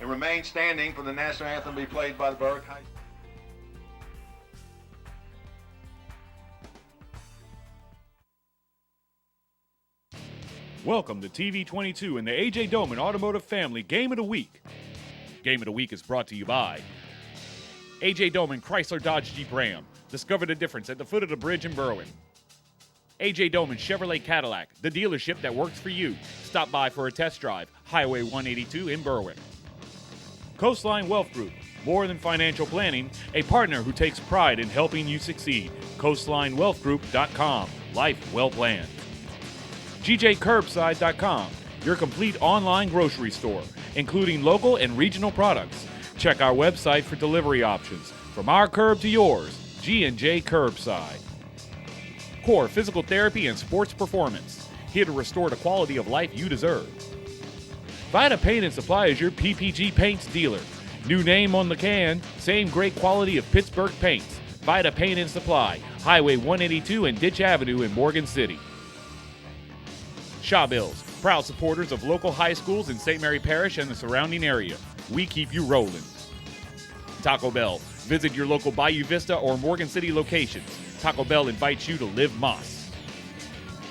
and remain standing for the national anthem to be played by the Berwick High School. Welcome to TV22 and the A.J. Doman Automotive Family Game of the Week. Game of the Week is brought to you by A.J. Doman Chrysler Dodge Jeep Ram. Discover the difference at the foot of the bridge in Berwick. A.J. Doman Chevrolet Cadillac, the dealership that works for you. Stop by for a test drive. Highway 182 in Berwick. Coastline Wealth Group. More than financial planning, a partner who takes pride in helping you succeed. CoastlineWealthGroup.com. Life well planned. GJCurbside.com, your complete online grocery store, including local and regional products. Check our website for delivery options. From our curb to yours, G&J Curbside. Core Physical Therapy and Sports Performance, here to restore the quality of life you deserve. Vita Paint and Supply is your PPG Paints dealer. New name on the can, same great quality of Pittsburgh paints. Vita Paint and Supply, Highway 182 and Ditch Avenue in Morgan City. Shawbills, proud supporters of local high schools in St. Mary Parish and the surrounding area. We keep you rolling. Taco Bell, visit your local Bayou Vista or Morgan City locations. Taco Bell invites you to live Moss.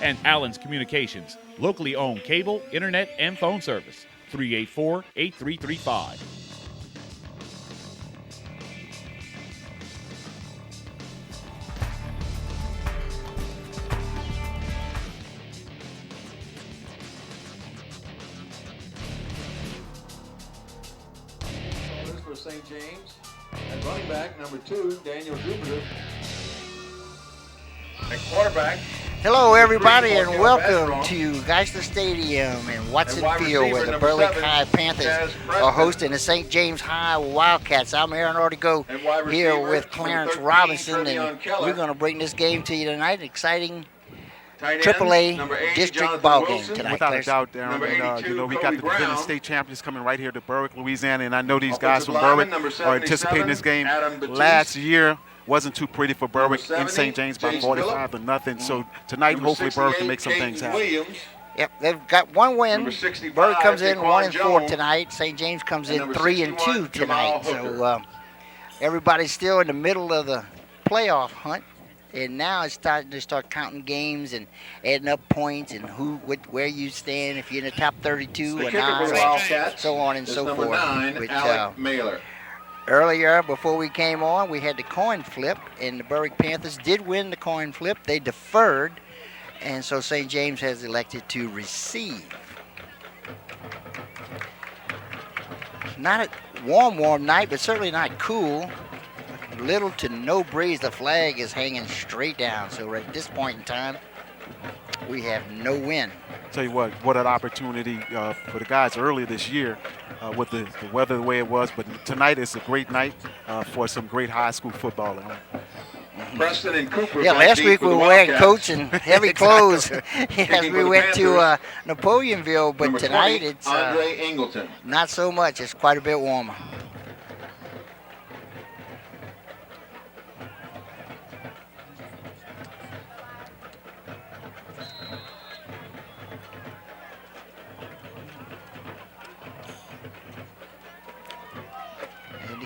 And Allen's Communications, locally owned cable, internet, and phone service. 384-8335. St. James. At running back, number 2, Daniel Jupiter. At quarterback. Hello, everybody, and welcome to Geisler Stadium in Watson Field, where the Berwick High Panthers are hosting the St. James High Wildcats. I'm Aaron Ortigo here with Clarence Robinson, and we're going to bring this game to you tonight. Exciting AAA district ball game tonight. Without a doubt, Aaron. And, we got the defending state champions coming right here to Berwick, Louisiana, and I know these guys from Berwick are anticipating this game. Last year wasn't too pretty for Berwick in St. James by 45-0. So tonight, hopefully, Berwick can make some things happen. Yep, they've got one win. Berwick comes in 1-4 tonight. St. James comes in 3-2 tonight. So everybody's still in the middle of the playoff hunt. And now it's starting to start counting games and adding up points and where you stand, if you're in the top 32 or not, so on and so forth. 9, earlier, before we came on, we had the coin flip, and the Berwick Panthers did win the coin flip. They deferred, and so St. James has elected to receive. Not a warm night, but certainly not cool. Little to no breeze. The flag is hanging straight down. So right at this point in time, we have no wind. Tell you what an opportunity for the guys earlier this year with the weather the way it was. But tonight is a great night for some great high school football. Preston and Cooper. Yeah, last week we were wearing coats and heavy clothes as we went to Napoleonville. But tonight it's not so much. It's quite a bit warmer.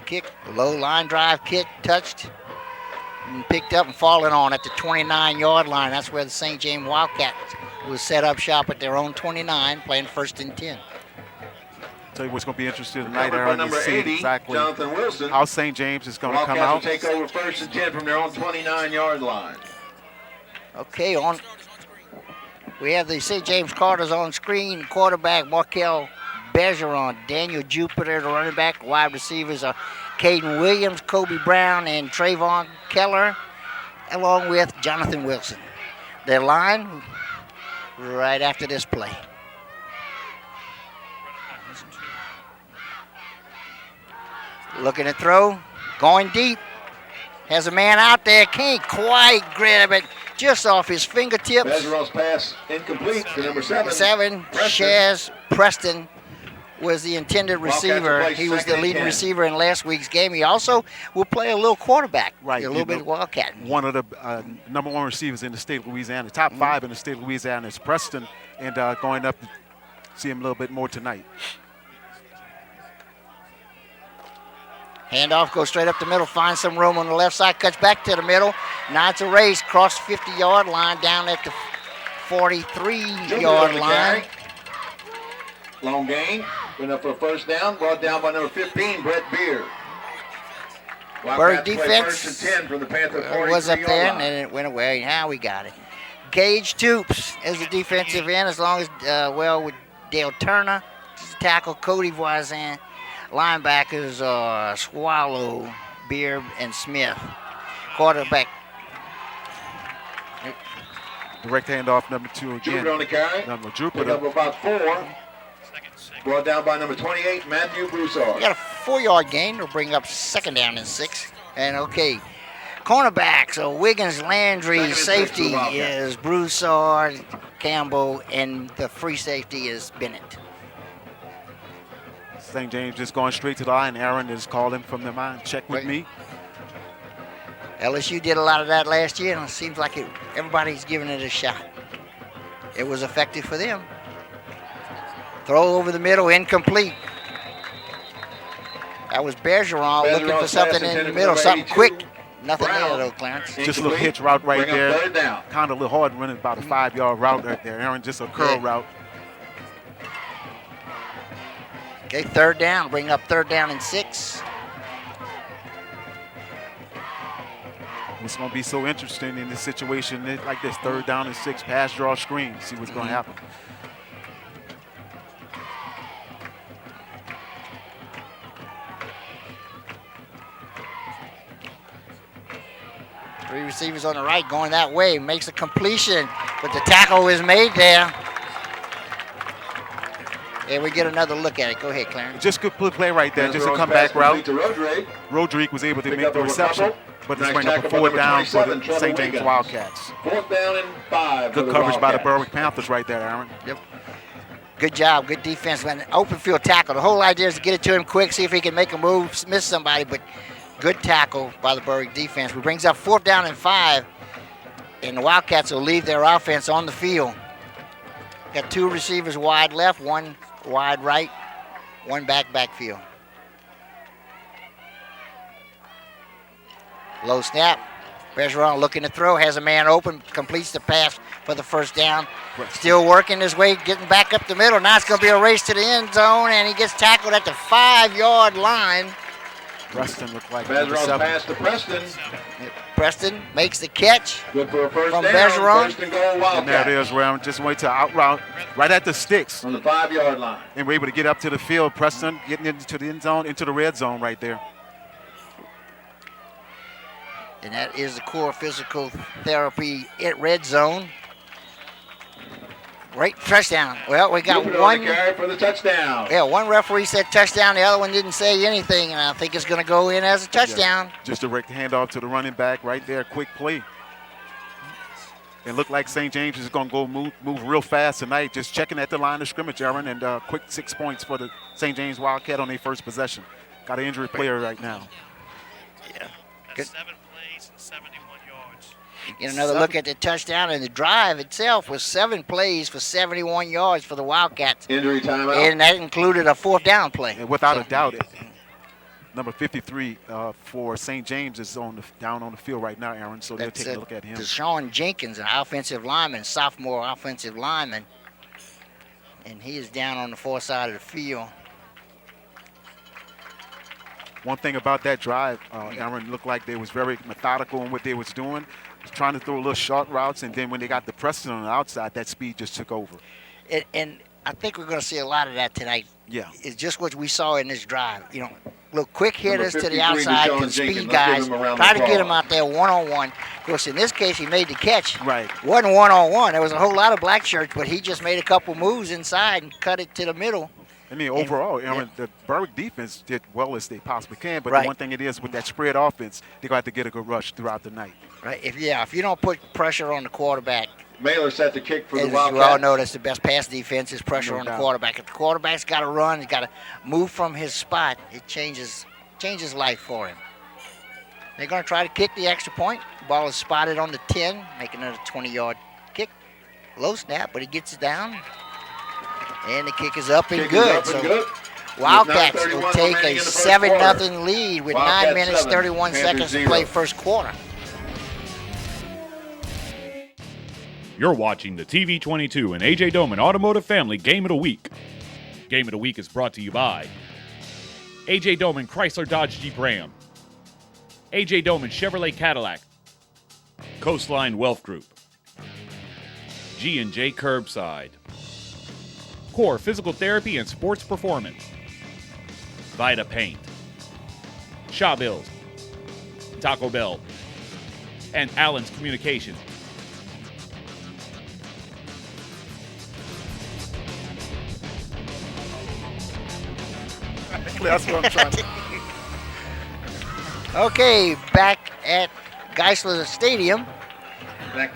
Kick, low line drive kick, touched and picked up and fallen on at the 29-yard line. That's where the St. James Wildcats will set up shop at their own 29, playing 1st and 10. Tell you what's going to be interesting tonight, Aaron, to see exactly how St. James is going to come out. Take over 1st and 10 from their own 29-yard line. Okay, we have the St. James Carters on screen. Quarterback Markel Bergeron, Daniel Jupiter, the running back. Wide receivers are Caden Williams, Kobe Brown, and Trayvon Keller, along with Jonathan Wilson. Their line right after this play. Looking to throw, going deep. Has a man out there, can't quite grab it, just off his fingertips. Bergeron's pass incomplete to number 7. Shaz Preston was the intended receiver. He was the leading receiver in last week's game. He also will play a little quarterback, right? A little bit Wildcat. One of the number 1 receivers in the state of Louisiana, top 5 in the state of Louisiana is Preston, and going up to see him a little bit more tonight. Handoff goes straight up the middle, finds some room on the left side, cuts back to the middle. Now it's a race, cross 50-yard line, down at the 43-yard line. Long gain, went up for a first down, brought down by number 15, Brett Beer. Berwick defense first and 10 from the Panther 43 was up there, line. and then it went away. Now we got it. Gage Toops is the defensive end, as long as, with Dale Turner, tackle Cody Voisin. Linebackers are Swallow, Beer, and Smith. Quarterback. Direct handoff, number 2 again. Jupiter on the carry. Number Pick Jupiter. up about 4. Brought down by number 28, Matthew Broussard. We got a 4-yard gain. We'll bring up second down and 6. And okay, cornerback. So Wiggins, Landry, safety is Broussard, Campbell, and the free safety is Bennett. St. James just going straight to the line. Aaron is calling from the line. Check with me. LSU did a lot of that last year, and it seems like everybody's giving it a shot. It was effective for them. Throw over the middle, incomplete. That was Bergeron looking for something in the middle, something quick. Nothing there, though, Clarence. Just a little hitch route right there. Kind of a little hard running, about a 5-yard route right there. Aaron, just a curl route. Okay, third down. Bring up third down and 6. It's going to be so interesting in this situation like this. Third down and 6, pass draw screen. See what's going to happen. Three receivers on the right going that way. Makes a completion, but the tackle is made there. And we get another look at it. Go ahead, Clarence. Just good play right there. Just a comeback route. Rodrigue was able to make the reception, but it's bring up a 4th down for the St. James Wildcats. 4th down and 5. Good coverage by the Berwick Panthers right there, Aaron. Yep. Good job. Good defense. When open field tackle. The whole idea is to get it to him quick, see if he can make a move, miss somebody, but good tackle by the Berwick defense. Which brings up 4th down and 5, and the Wildcats will leave their offense on the field. Got 2 receivers wide left, 1 wide right, 1 backfield. Low snap. Bergeron looking to throw, has a man open, completes the pass for the first down. Still working his way, getting back up the middle. Now it's going to be a race to the end zone, and he gets tackled at the 5-yard line. Preston looked like Bergeron's pass to Preston. Preston makes the catch. Good for a first from down. Bergeron. First and goal, Wildcats. And there it is, Ram. Just wait to out route right at the sticks. On the 5-yard line. And we're able to get up to the field. Preston getting into the end zone, into the red zone right there. And that is the core physical therapy at red zone. Great touchdown. Well, we got one carry for the touchdown. Yeah, one referee said touchdown, the other one didn't say anything, and I think it's going to go in as a touchdown. Yeah. Just a direct handoff to the running back right there, quick play. It looked like St. James is going to go move real fast tonight. Just checking at the line of scrimmage, Aaron, and quick 6 points for the St. James Wildcat on their first possession. Got an injured player right now. Yeah. Good. 7 plays and 71 yards. Get another look at the touchdown, and the drive itself was 7 plays for 71 yards for the Wildcats. Injury timeout. And that included a 4th down play. And without a doubt, number 53 for St. James is down on the field right now, Aaron, so they're taking a look at him. Deshaun Jenkins, an offensive lineman, sophomore offensive lineman, and he is down on the far side of the field. One thing about that drive, Aaron, looked like they was very methodical in what they was doing, trying to throw little short routes, and then when they got the Preston on the outside, that speed just took over. And I think we're going to see a lot of that tonight. Yeah. It's just what we saw in this drive. You know, little quick hitters to the outside, and speed guys. Try to get him out there one-on-one. Of course, in this case, he made the catch. Right. Wasn't one-on-one. There was a whole lot of black shirts, but he just made a couple moves inside and cut it to the middle. I mean, overall, Aaron, the Berwick defense did well as they possibly can, but Right. the one thing it is with that spread offense, they're going to have to get a good rush throughout the night. Right. If you don't put pressure on the quarterback, Mailer set the kick for the as you Wildcats. all know, that's the best pass defense is pressure No on the doubt. quarterback. If the quarterback's got to run, he's got to move from his spot, it changes life for him. They're going to try to kick the extra point. Ball is spotted on the 10, make another 20-yard kick. Low snap, but he gets it down. And the kick is up and Kick is good. up and good. Wildcats will 9:31 take remaining a in the first quarter. 7-0 lead with Wildcats 9 minutes, 7, 31 Panthers seconds to 0. play first quarter. You're watching the TV22 and AJ Doman Automotive Family Game of the Week. Game of the Week is brought to you by AJ Doman Chrysler Dodge Jeep Ram, AJ Doman Chevrolet Cadillac, Coastline Wealth Group, G&J Curbside, Core Physical Therapy and Sports Performance, Vita Paint, Shaw Bills, Taco Bell, and Allen's Communications. That's what I'm trying to. Okay, back at Geisler Stadium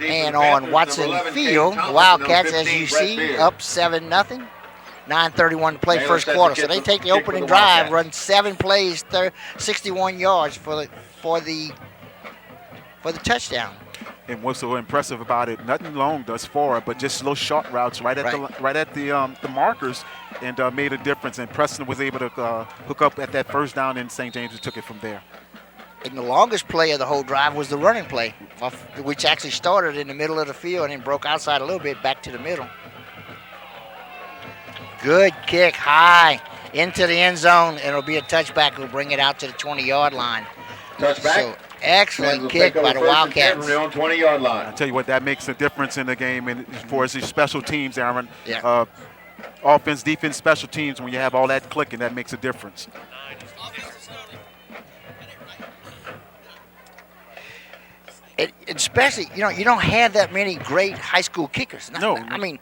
and on Watson Field, Wildcats, as you see, up 7-0. 9:31 to play first quarter. So they take the opening drive, run 7 plays, 61 yards for the touchdown. And what's so impressive about it? Nothing long thus far, but just little short routes right at the markers, and made a difference. And Preston was able to hook up at that first down, and St. James took it from there. And the longest play of the whole drive was the running play, which actually started in the middle of the field and then broke outside a little bit back to the middle. Good kick high into the end zone, and it'll be a touchback. We'll bring it out to the 20-yard line. Touchback. So excellent kick by the Wildcats. From their own 20-yard line. I tell you what, that makes a difference in the game. And for as these special teams, Aaron, Yeah. Offense, defense, special teams, when you have all that clicking, that makes a difference. Especially, you don't have that many great high school kickers. No. I mean,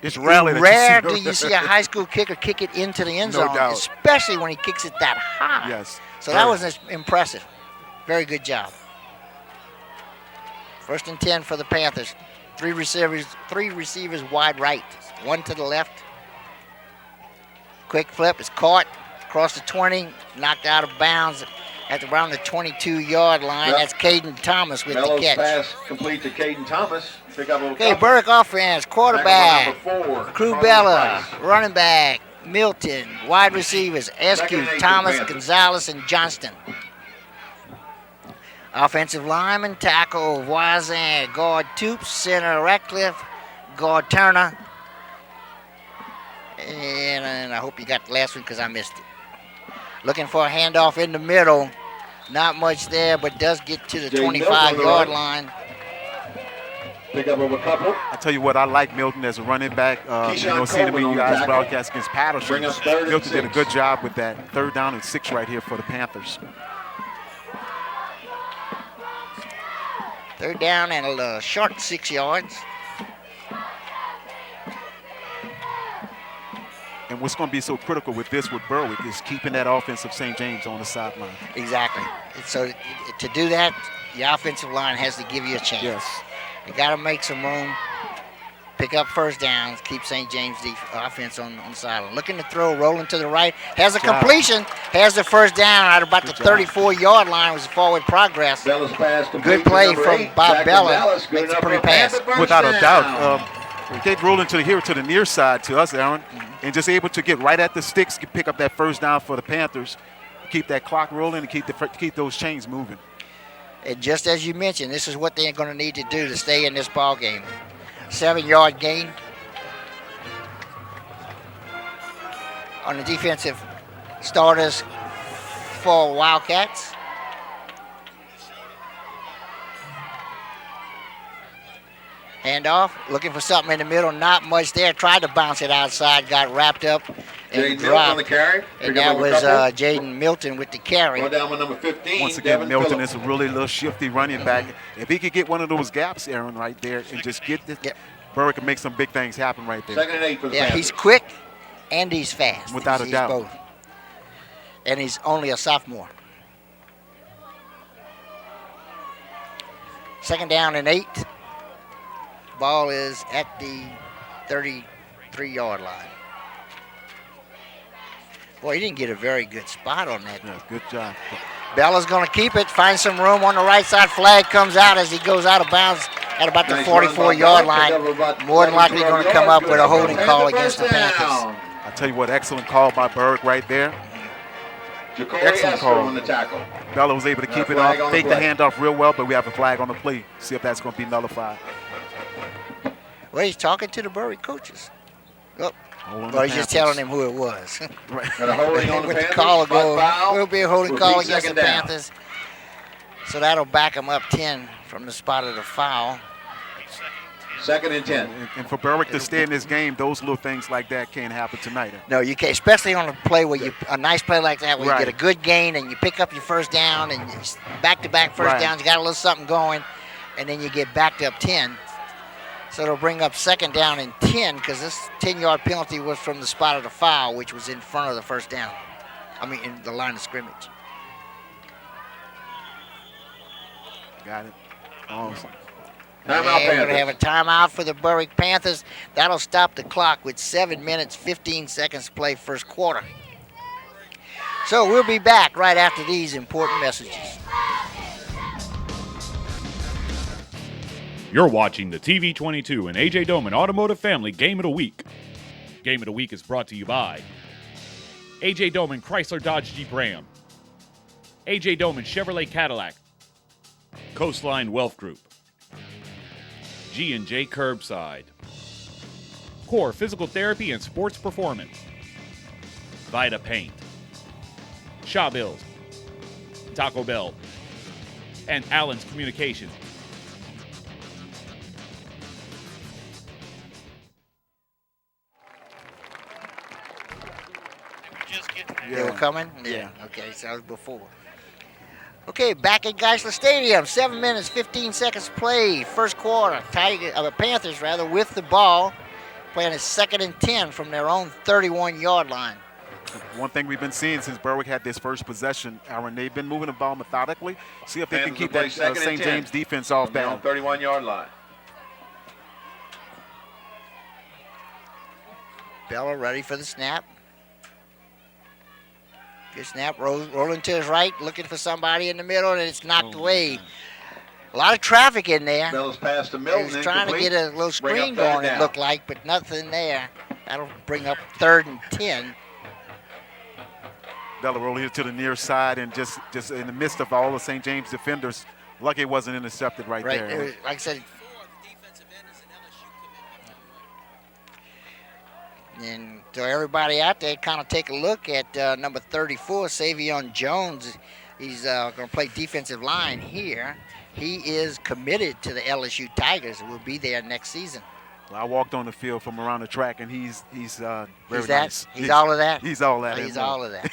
It's rarely rare that do you see a high school kicker kick it into the end No zone, doubt. especially when he kicks it that high. Yes. So that was impressive. Very good job. First and 10 for the Panthers. Three receivers wide right, one to the left. Quick flip is caught across the 20, knocked out of bounds at around the 22-yard line. Yep. That's Caden Thomas with Mello's the catch. pass complete to Caden Thomas. Pick up a Okay, couple. Berwick offense, quarterback, Tackle number 4, Crubella, Price. running back, Milton, wide receivers, Second Eskew, and 8 Thomas, Panthers. Gonzalez, and Johnston. Offensive lineman, tackle Voisin, guard Toops, center Ratcliffe, guard Turner. And I hope you got the last one because I missed it. Looking for a handoff in the middle. Not much there, but does get to the Jay Milton 25-yard on line. Pick up over a couple. I tell you what, I like Milton as a running back. Keyshawn Seeing him when Coleman you on the guys tackle. broadcast against Patterson, Bring up 3rd and Milton did a 6. good job with that. 3rd down and 6 right here for the Panthers. 3rd down and a short 6 yards. And what's going to be so critical with Berwick is keeping that offense of St. James on the sideline. Exactly. So to do that, the offensive line has to give you a chance. Yes. You got to make some room, pick up first downs, keep St. James' offense on the sideline. Looking to throw, rolling to the right, has a completion, has the first down at about the 34-yard line. Was forward progress. Bella's pass complete Good to play number from 8, Bob Zach Bella. Gonzalez. Good Makes a enough pretty for a pass. Panther first Without a down. doubt. They rolling to the near side to us, Aaron, and just able to get right at the sticks, pick up that first down for the Panthers, keep that clock rolling, and keep those chains moving. And just as you mentioned, this is what they're going to need to do to stay in this ball game. 7-yard gain on the defensive starters for Wildcats. Handoff, looking for something in the middle, not much there. Tried to bounce it outside, got wrapped up and Jaden Milton on dropped. the carry. And Pick up that over a was couple. Jaden Milton with the carry. Going down with number 15. Once again, Devin Milton Phillips. is a really little shifty running back. If he could get one of those gaps, Aaron, right there, and just get the Berwick can make some big things happen right there. 2nd and 8 for the Yeah, Panthers. he's quick and he's fast. Without a He's doubt. both. And he's only a sophomore. 2nd down and 8. Ball is at the 33-yard line. Boy, he didn't get a very good spot on that. Yeah, good job. Bella's going to keep it, find some room on the right side. Flag comes out as he goes out of bounds at about the Nice run by 44-yard Bella. Pick line. up about More than likely 11 going to come yards. up with a holding Good call enough for against the first Panthers. down. I tell you what, excellent call by Berwick right there. Excellent call. On the tackle. Bella was able to keep it off, fake the handoff real well, but we have a flag on the play. See if that's going to be nullified. Well, he's talking to the Berwick coaches. Oh, well, he's just telling them who it was. Right. And a holding on the With the Panthers. call go, Foul. will be a holding call Repeat against the second down. Panthers. So that'll back them up 10 from the spot of the foul. Second and 10. And for Berwick to stay in this game, those little things like that can't happen tonight. No, you can't, especially on a play where a nice play like that where Right. you get a good gain and you pick up your first down and back-to-back first Right. downs, you got a little something going, and then you get backed up 10. So it'll bring up second down and 10 because this 10-yard penalty was from the spot of the foul, which was in front of the first down. I mean, in the line of scrimmage. Got it. Awesome. Timeout, And we're going to have a Panthers. timeout for the Berwick Panthers. That'll stop the clock with 7 minutes, 15 seconds to play first quarter. So we'll be back right after these important messages. You're watching the TV22 and AJ Doman Automotive Family Game of the Week. Game of the Week is brought to you by AJ Doman Chrysler Dodge Jeep Ram, AJ Doman Chevrolet Cadillac, Coastline Wealth Group, G&J Curbside, Core Physical Therapy and Sports Performance, Vita Paint, Shaw Bills, Taco Bell, and Allen's Communications. They were coming? Yeah. Okay, so that was before. Okay, back at Geisler Stadium. 7 minutes, 15 seconds to play. First quarter. Panthers, with the ball. Playing a second and 10 from their own 31-yard line. One thing we've been seeing since Berwick had this first possession, Aaron, they've been moving the ball methodically. See if they can Panthers keep will play that second and St. 10 James defense off From their own balance. 31-yard line. Bella ready for the snap. Good snap, rolling to his right, looking for somebody in the middle, and it's knocked away. A lot of traffic in there. Bella's pass to He Milton. was trying to incomplete. get a little Bring up screen third going, it down. looked like, but nothing there. That'll bring up 3rd and 10. Bella rolled here to the near side and just in the midst of all the St. James defenders, lucky it wasn't intercepted right Right, there. it was, like I said. And so everybody out there kind of take a look at number 34, Savion Jones. He's going to play defensive line here. He is committed to the LSU Tigers and will be there next season. Well, I walked on the field from around the track, and he's very He's that? nice. He's all of that? He's all that. He's and more. all of that.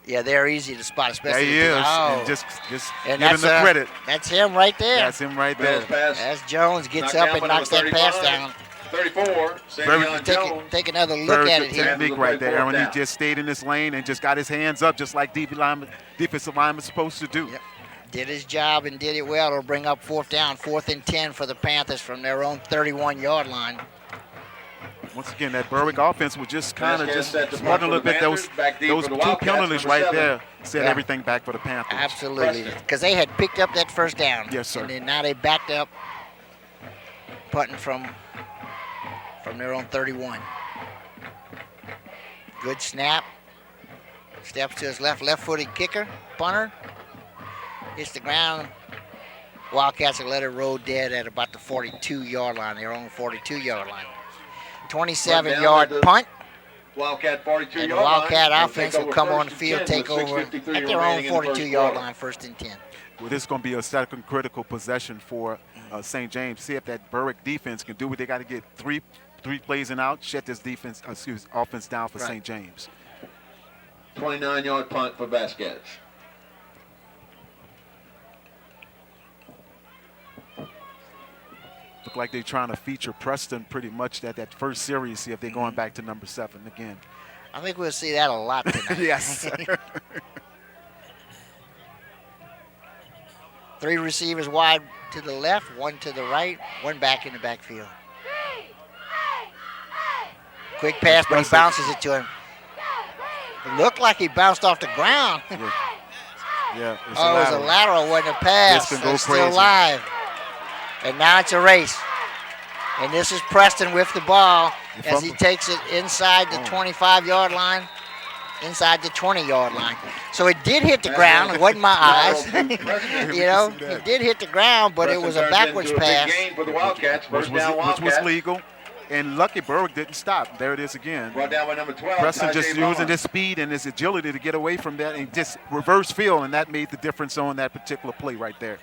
Yeah, they're easy to spot, Yeah, especially. he is. Oh. And just And give him the credit. That's him right there. That's him right there. Bella's pass. As Jones gets Knocked up down and by knocks number that pass 35. down. 34, Very- Savion Jones. Take another look Very at good it here. technique Panthers right will play there. fourth When he down. just stayed in this lane and just got his hands up just like defensive lineman's supposed to do. Yep. Did his job and did it well. It'll bring up 4th down, 4th and 10 for the Panthers from their own 31-yard line. Once again, that Berwick offense was just kind of Pass just set to running a little punt for bit. the Those Panthers, back deep for the two Wildcats, penalties number right 7. there set Yeah. everything back for the Panthers. Absolutely. Preston. Because they had picked up that first down. Yes, sir. And then now they backed up, punting from their own 31. Good snap. Steps to his left-footed kicker, punter. Hits the ground. Wildcats will let it roll dead at about the 42-yard line, their own 42-yard line. 27-yard punt. Wildcat 42-yard And the line. Wildcat They'll offense take will over come on first the and field, 10 take with over 6:53 at their own remaining in the first 42-yard quarter. line, 1st and 10. Well, this is going to be a second critical possession for St. James. See if that Berwick defense can do what they got to get. Three plays and out. Shut this offense down for Right. St. James. 29-yard punt for Vasquez. Look like they're trying to feature Preston pretty much that first series. See if they're going back to number 7 again. I think we'll see that a lot tonight. Yes. 3 receivers wide to the left, 1 to the right, 1 back in the backfield. Quick pass, but he bounces it to him. It looked like he bounced off the ground. Yeah. It's Oh, it was a lateral, wasn't a pass. This can go It's still crazy. live. And now it's a race. And this is Preston with the ball. as he takes it inside the 25-yard line, inside the 20-yard line. So it did hit the ground. It wasn't my eyes. You know, it did hit the ground, but it was a backwards pass. For the Wildcats. Which was legal. And lucky Berwick didn't stop. There it is again. Brought down by number 12. Preston just using his speed and his agility to get away from that and just reverse field, and that made the difference on that particular play right there.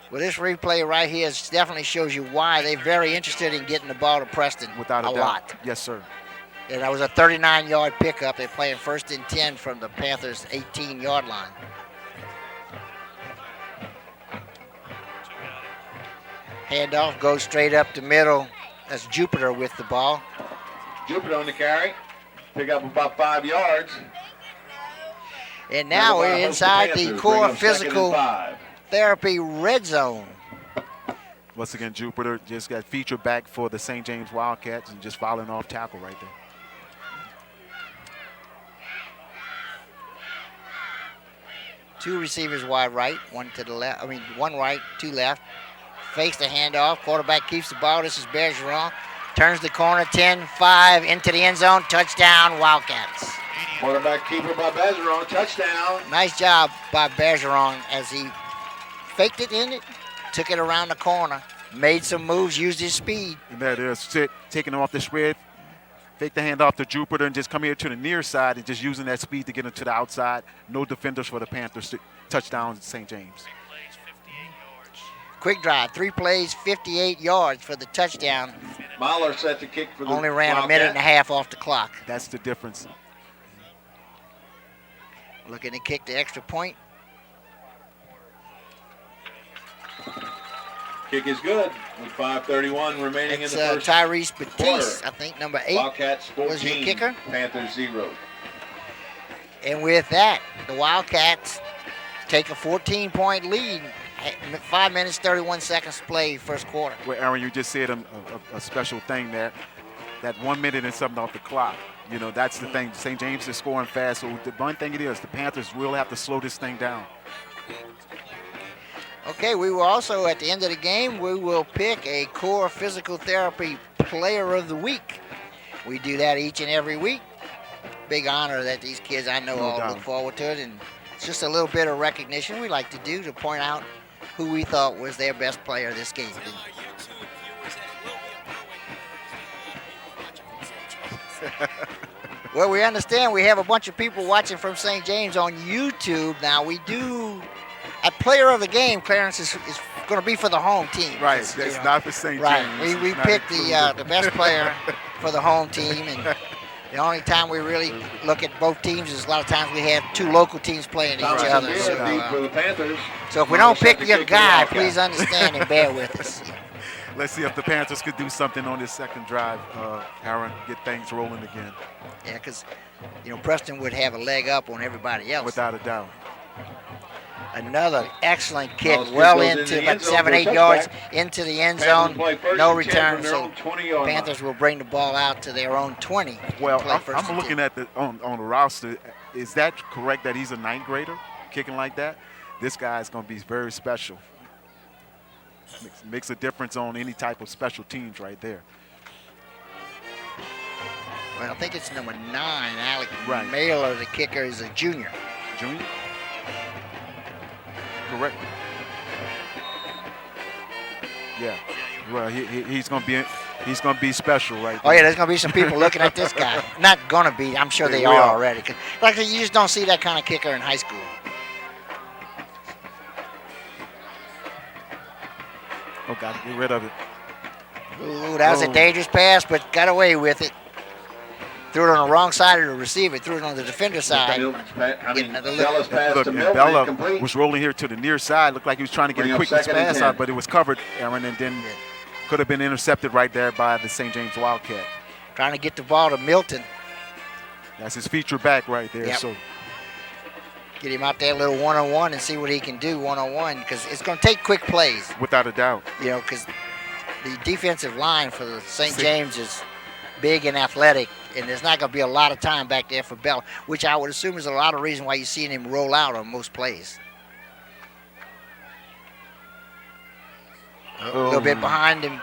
Well, this replay right here definitely shows you why they're very interested in getting the ball to Preston. Without a doubt. Lot. Yes, sir. And that was a 39-yard pickup. They're playing 1st and 10 from the Panthers' 18-yard line. Handoff goes straight up the middle. That's Jupiter with the ball. Jupiter on the carry. Pick up about 5 yards. And now we're inside the core physical therapy red zone. Once again, Jupiter just got featured back for the St. James Wildcats and just fouling off tackle right there. Two receivers wide right, one to the left. One right, two left. Fakes the handoff. Quarterback keeps the ball. This is Bergeron. Turns the corner, 10-5 into the end zone. Touchdown, Wildcats. Quarterback keeper by Bergeron. Touchdown. Nice job by Bergeron as he faked it in it, took it around the corner, made some moves, used his speed. And there it is, taking him off the spread. Fake the handoff to Jupiter and just come here to the near side and just using that speed to get him to the outside. No defenders for the Panthers. Touchdown, St. James. Quick drive, 3 plays, 58 yards for the touchdown. Mahler set the kick for the Only ran Wildcats. a minute and a half off the clock. That's the difference. Looking to kick the extra point. Kick is good with 5:31 remaining It's in the first Tyrese Batiste, quarter. I think, number 8. Wildcats 14, was your kicker. Panthers 0. And with that, the Wildcats take a 14-point lead. 5 minutes, 31 seconds to play first quarter. Well, Aaron, you just said a special thing there. That 1 minute and something off the clock. You know, that's the thing. St. James is scoring fast. So the one thing it is, the Panthers will have to slow this thing down. Okay, we will also, at the end of the game, we will pick a core physical therapy player of the week. We do that each and every week. Big honor that these kids, I know, all look forward to it. And it's just a little bit of recognition we like to do to point out who we thought was their best player this game. Well, we understand we have a bunch of people watching from St. James on YouTube. Now, we do, a player of the game, Clarence, is going to be for the home team. Right, it's not for St. James. Right, we picked the best player for the home team, and the only time we really look at both teams is a lot of times we have 2 local teams playing each other. So if we don't pick your guy, please understand and bear with us. Let's see if the Panthers could do something on this second drive, Aaron, get things rolling again. Yeah, because, Preston would have a leg up on everybody else. Without a doubt. Another excellent kick, well into about 7-8 yards into the end zone. No return, so Panthers will bring the ball out to their own 20. Well, I'm looking at on the roster. Is that correct that he's a 9th grader kicking like that? This guy is going to be very special. Makes a difference on any type of special teams right there. Well, I think it's number 9, Alec Mailer, the kicker, is a junior. Junior? Correct. Yeah. Well, he's gonna be special right there. Oh yeah, there's gonna be some people looking at this guy. Not gonna be. I'm sure they are already. Like you just don't see that kind of kicker in high school. Oh God, get rid of it. Ooh, that was a dangerous pass, but got away with it. Threw it on the wrong side of the receiver. Threw it on the defender side. Bella was rolling here to the near side. Looked like he was trying to get a quick pass out, but it was covered, Aaron, and then could have been intercepted right there by the St. James Wildcat. Trying to get the ball to Milton. That's his feature back right there. Yep. So get him out there a little one-on-one and see what he can do one-on-one, because it's going to take quick plays. Without a doubt. Because the defensive line for the St. James is big and athletic, and there's not going to be a lot of time back there for Bell, which I would assume is a lot of reason why you're seeing him roll out on most plays. A little bit behind him.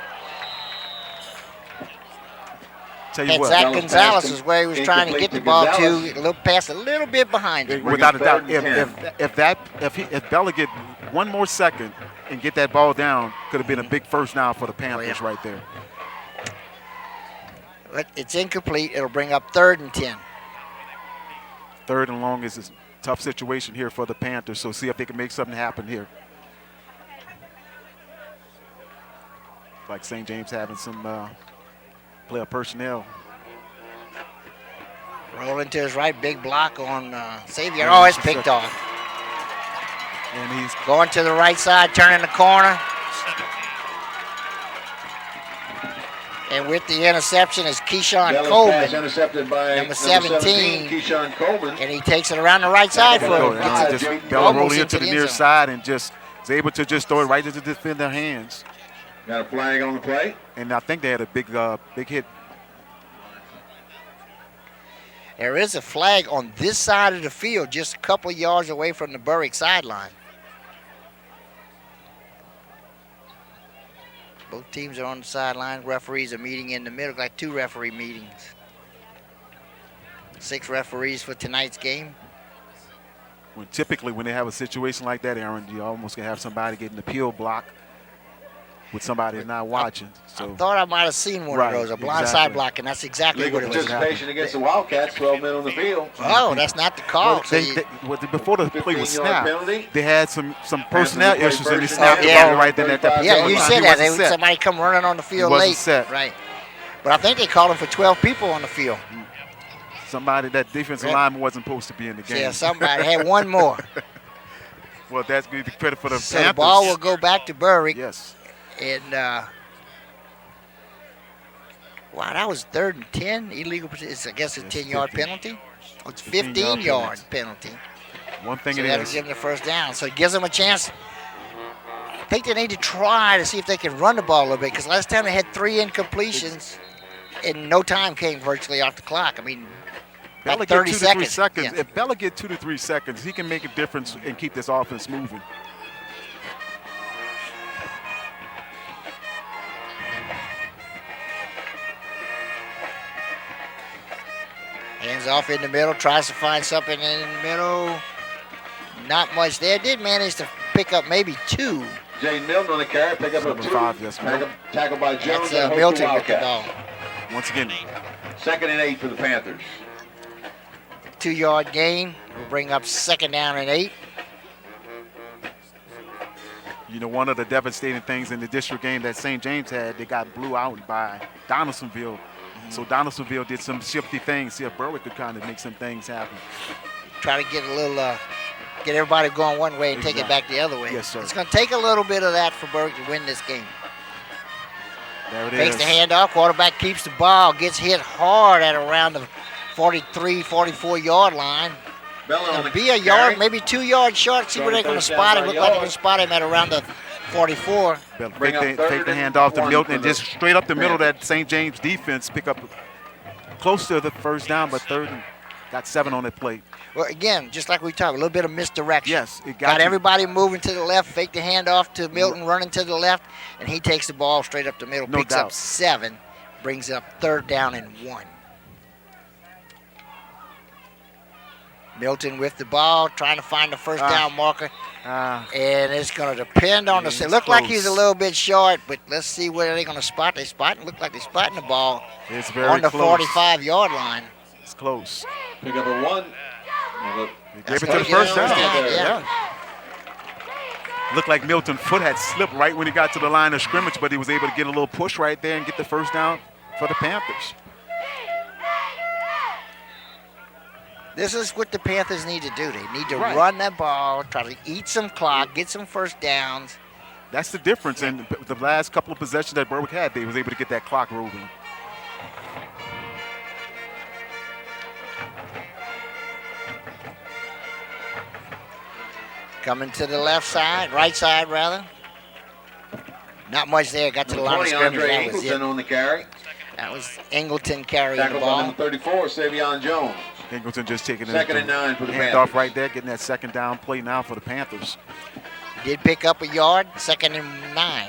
Tell you And what, Zach Gonzalez is where he was trying to get the ball to. A little pass a little bit behind him. without a doubt, if Bella get one more second and get that ball down, could have been a big first down for the Panthers right there. But it's incomplete. It'll bring up 3rd and 10. 3rd and long is a tough situation here for the Panthers, so see if they can make something happen here. Like St. James having some player personnel. Rolling to his right, big block on Xavier. Oh, it's picked off. And he's Going to the right side, turning the corner. 17. And with the interception is Keyshawn Bella's pass Coleman. intercepted by Number 17. Keyshawn Coleman. And he takes it around the right side for him. Gets it Bella almost rolling into the end near zone. side and just is able to just throw it right into the defender's hands. Got a flag on the play. And I think they had a big hit. There is a flag on this side of the field, just a couple of yards away from the Berwick sideline. Both teams are on the sideline. Referees are meeting in the middle, like 2 referee meetings. 6 referees for tonight's game. Typically, when they have a situation like that, Aaron, you almost can have somebody get an appeal block with somebody that's not watching. So I thought I might have seen one of those, a blind side block, and that's exactly Legal what it was. participation against the Wildcats, 12 men on the field. Oh, that's not the call. Before the play was 15-yard snapped, penalty. they had some personnel play issues, and they first snapped and the goal. ball right then at that Yeah, particular you time. said He that. wasn't set. Somebody come running on the field wasn't late. set. Right. But I think they called him for 12 people on the field. Somebody, that defensive lineman wasn't supposed to be in the game. Yeah, somebody had one more. Well, that's good credit for the So Panthers. the ball will go back to Berwick. Yes. And, wow, that was 3rd and 10. Illegal, it's, I guess, a 10-yard 15. penalty. Oh, it's 15-yard 15-yard penalty. One thing So it that'll is. give them the first down. So it gives them a chance. I think they need to try to see if they can run the ball a little bit, because last time they had 3 incompletions and no time came virtually off the clock. I mean, Bella like get 30 2 to 3 seconds. seconds. Yeah. If Bella get 2 to 3 seconds, he can make a difference and keep this offense moving. Hands off in the middle, tries to find something in the middle. Not much there. Did manage to pick up maybe 2. Jane Milton on the carry, pick up a Number 2. 5, yes, Tackled by Jones. That's and hooked Milton the with the Wildcats. ball. Once again, 2nd and 8 for the Panthers. 2-yard gain will bring up 2nd down and 8. you know, one of the devastating things in the district game that St. James had, they got blew out by Donaldsonville. So Donaldsonville did some shifty things. See if Berwick could kind of make some things happen. Try to get a little, get everybody going one way and take it back the other way. Yes, sir. It's going to take a little bit of that for Berwick to win this game. There it Takes is. the handoff. Quarterback keeps the ball. Gets hit hard at around the 43, 44-yard line. Bella on the Be a carry. yard, maybe 2 yards short. See where they're going to First spot down him. by Look like they're yard. going to spot him at around the 44. Bring up Take third the and handoff to 1 Milton for and the just straight up the middle of Panthers. that St. James defense. Pick up close to the first down, but third and got 7 on that play. Well, again, just like we talked, a little bit of misdirection. Yes, it Got you. everybody moving to the left, fake the handoff to Milton, running to the left, and he takes the ball straight up the middle, No picks up doubt. 7, brings up 3rd down and 1. Milton with the ball, trying to find the first down marker, and it's going to depend on It's the. Look like he's a close. little bit short, but let's see where they're going to spot. They spot. Look like they're spotting the ball It's very on the close. 45-yard line. It's close. Pick up a 1. They gave it to what the he first did on down. the snap, Looked like Milton's foot had slipped right when he got to the line of scrimmage, but he was able to get a little push right there and get the first down for the Panthers. This is what the Panthers need to do. They need to Right. run that ball, try to eat some clock, get some first downs. That's the difference. And the last couple of possessions that Berwick had, they was able to get that clock moving. Coming to the left side, right side rather. Not much there. Got to the line of 20, scrimmage. Andre That was Ingleton it. on the carry. That was Ingleton carrying the Tackled by ball. number 34, Savion Jones. Ingleton just taking it. 2nd and 9 for the Hand Panthers. off right there, getting that second down play now for the Panthers. Did pick up a yard. 2nd and 9.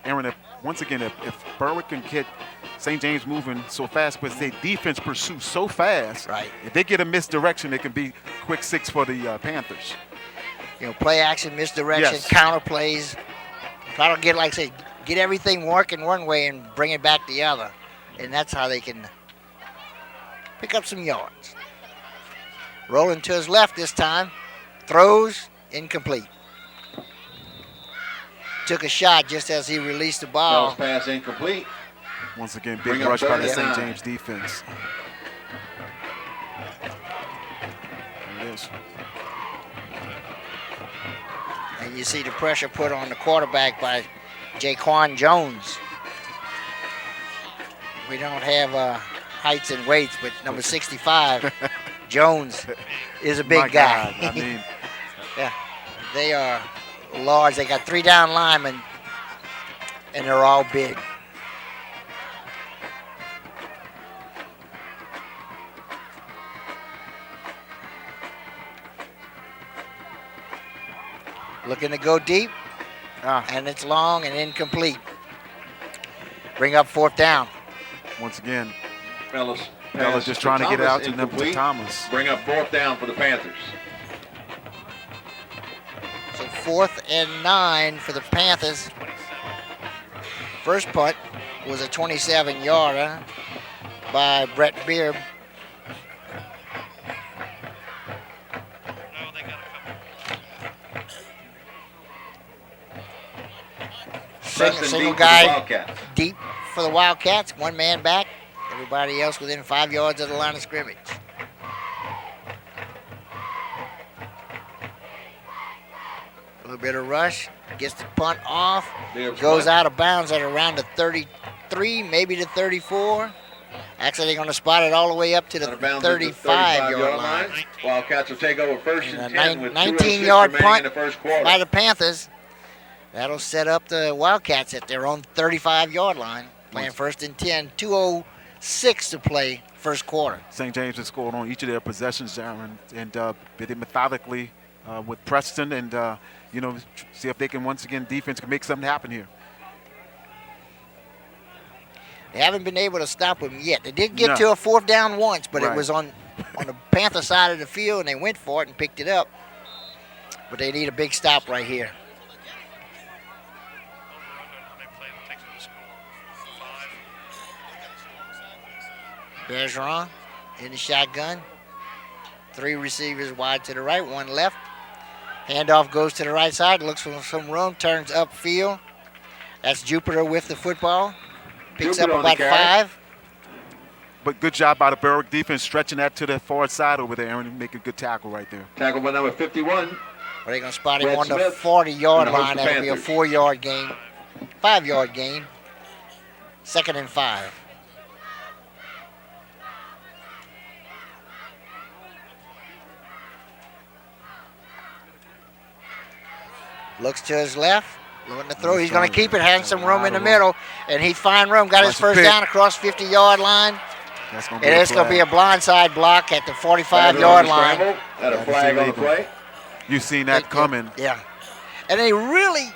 Aaron, once again, if Berwick can get St. James moving so fast, but their defense pursues so fast, Right. if they get a misdirection, it can be quick 6 for the Panthers. Play action, misdirection, Yes. counter plays. Try to get, like I say, get everything working one way and bring it back the other. And that's how they can pick up some yards. Rolling to his left this time. Throws, incomplete. Took a shot just as he released the ball. Bell's pass incomplete. Once again, big Bring up rush by the 39. St. James defense. There it is. And you see the pressure put on the quarterback by Jaquan Jones. We don't have heights and weights, but number 65, Jones, is a big My guy. God, I mean, Yeah, they are large. They got 3 down linemen, and they're all big. Looking to go deep, and it's long and incomplete. Bring up 4th down. once again, Fellas just trying to get it out to number Thomas. Bring up 4th down for the Panthers. So 4th and 9 for the Panthers. First punt was a 27-yarder by Brett Beard. No, they got a couple. Preston Single deep for the guy Wildcats. deep for the Wildcats. 1 man back. Everybody else within 5 yards of the line of scrimmage. A little bit of rush. Gets the punt off. Beard's Goes punt. out of bounds at around the 33, maybe the 34. Actually, they're going to spot it all the way up to the Out of bounds at the 35-yard line. Wildcats will take over 1st And and a 10 with 19-yard 2:06 remaining punt in the first quarter. by the Panthers. That'll set up the Wildcats at their own 35-yard line, playing 1st and 10. 2:06 to play first quarter. St. James has scored on each of their possessions there and did it methodically with Preston and, see if they can once again, defense can make something happen here. They haven't been able to stop them yet. They did get No. to a 4th down once, but Right. it was on the Panther side of the field, and they went for it and picked it up. But they need a big stop right here. They play to take to the score. 5. Bergeron in the shotgun. 3 receivers wide to the right, 1 left. Handoff goes to the right side, looks for some room, turns upfield. That's Jupiter with the football. Picks Jupiter up on the about carry. 5. But good job by the Berwick defense stretching that to the far side over there and make a good tackle right there. Tackle by number 51. Well, they're going to spot him Brett on the Smith 40-yard and the host line. of That'll be a Panthers. 4-yard gain, 5-yard gain. 2nd and 5. Looks to his left. Looking to throw. He's going to keep it. Has some room in the middle. And he'd find room. Got his That's a first pick. down across 50-yard line. That's going to And be it's going to be a blindside block at the 45-yard line. Scramble. Had a Yeah, flag on the illegal. play. You've seen that coming. Yeah. And they really,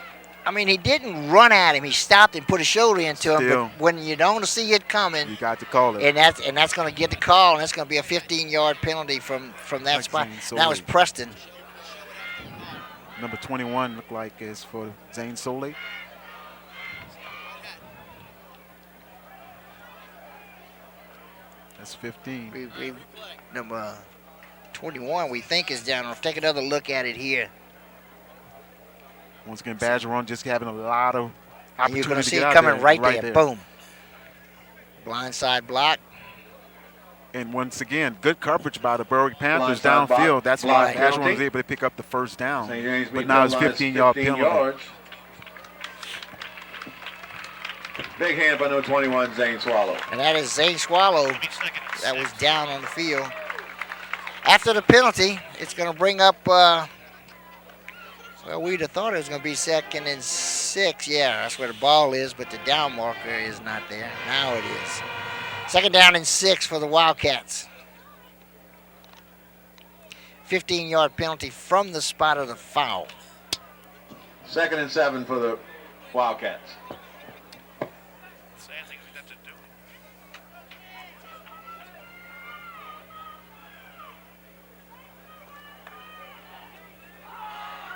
he didn't run at him. He stopped and put a shoulder into him. Still. But when you don't see it coming, You got to call it. and that's going to get the call, and it's going to be a 15-yard penalty from that Like spot. Zane Now it's Soley. Preston. Number 21 looked like is for Zane Soley. That's 15. Number 21, we think is down. Let's take another look at it here. Once again, Bergeron just having a lot of And you're opportunity going to to see get it out coming there. right there. Boom. Blindside block. And once again, good coverage by the Berwick Panthers Blindside block. downfield. That's why Block Bergeron penalty. was able to pick up the first down. St. James But meets now it's the line, 15-yard 15 penalty. yards. Big hand by number 21, Zane Swallow. And that is Zane Swallow. 20 seconds. That was down on the field. After the penalty, it's going to bring up, well, we'd have thought it was going to be 2nd and 6. Yeah, that's where the ball is, but the down marker is not there. Now it is. 2nd down and 6 for the Wildcats. 15-yard penalty from the spot of the foul. 2nd and 7 for the Wildcats.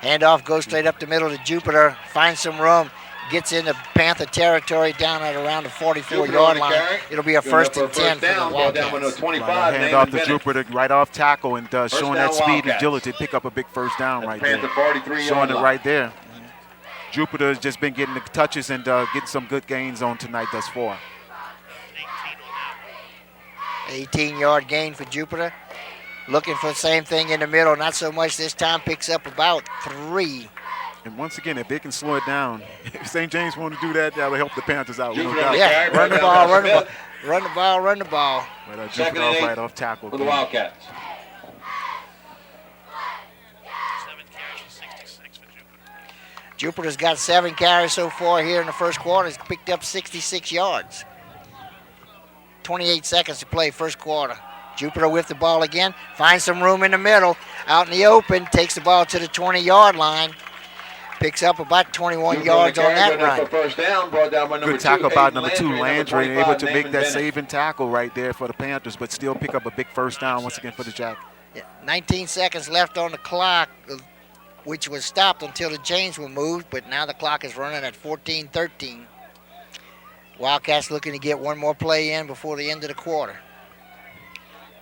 Handoff goes straight up the middle to Jupiter, finds some room, gets into Panther territory down at around the 44-yard line. It'll be a first and 10 for the Wildcats. Hand off to Jupiter right off tackle and showing that speed and agility to pick up a big first down right there. Showing it right there. Jupiter has just been getting the touches and getting some good gains on tonight thus far. 18-yard gain for Jupiter. Looking for the same thing in the middle. Not so much this time. Picks up about 3. And once again, if they can slow it down, if St. James want to do that, that'll help the Panthers out. Yeah, run the ball, run the ball. Run the ball, run the ball. But Jupiter right off tackle. For the Wildcats. 7 carries for 66 for Jupiter. Jupiter's got 7 carries so far here in the first quarter. He's picked up 66 yards. 28 seconds to play first quarter. Jupiter with the ball again. Finds some room in the middle. Out in the open. Takes the ball to the 20-yard line. Picks up about 21 yards on that run. First down, brought down by Good tackle by number 2, Landry, Landry, able to make that saving tackle right there for the Panthers, but still pick up a big first down once again for the Jack. 19 seconds left on the clock, which was stopped until the chains were moved, but now the clock is running at 14-13. Wildcats looking to get one more play in before the end of the quarter.